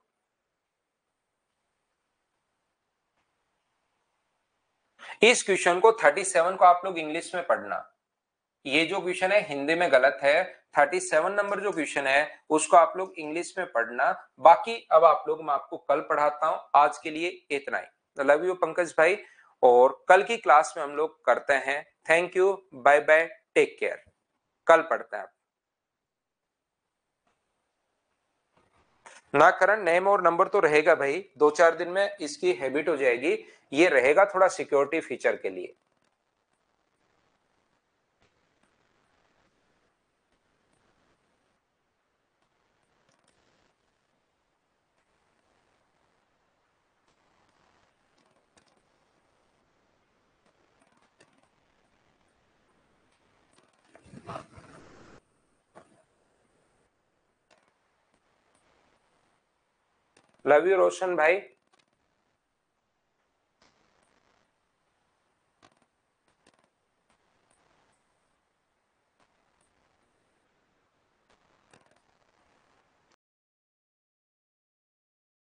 इस क्वेश्चन को 37 को आप लोग इंग्लिश में पढ़ना। ये जो क्वेश्चन है हिंदी में गलत है, 37 नंबर जो क्वेश्चन है उसको आप लोग इंग्लिश में पढ़ना। बाकी अब आप लोग मैं आपको कल पढ़ाता हूं, आज के लिए इतना ही। लव यू पंकज भाई, और कल की क्लास में हम लोग करते हैं। Thank you, bye bye, take care, कल पढ़ते हैं। ना करण, नेम और नंबर तो रहेगा भाई, 2-4 दिन में इसकी हैबिट हो जाएगी। ये रहेगा थोड़ा सिक्योरिटी फीचर के लिए। लव यू रोशन भाई।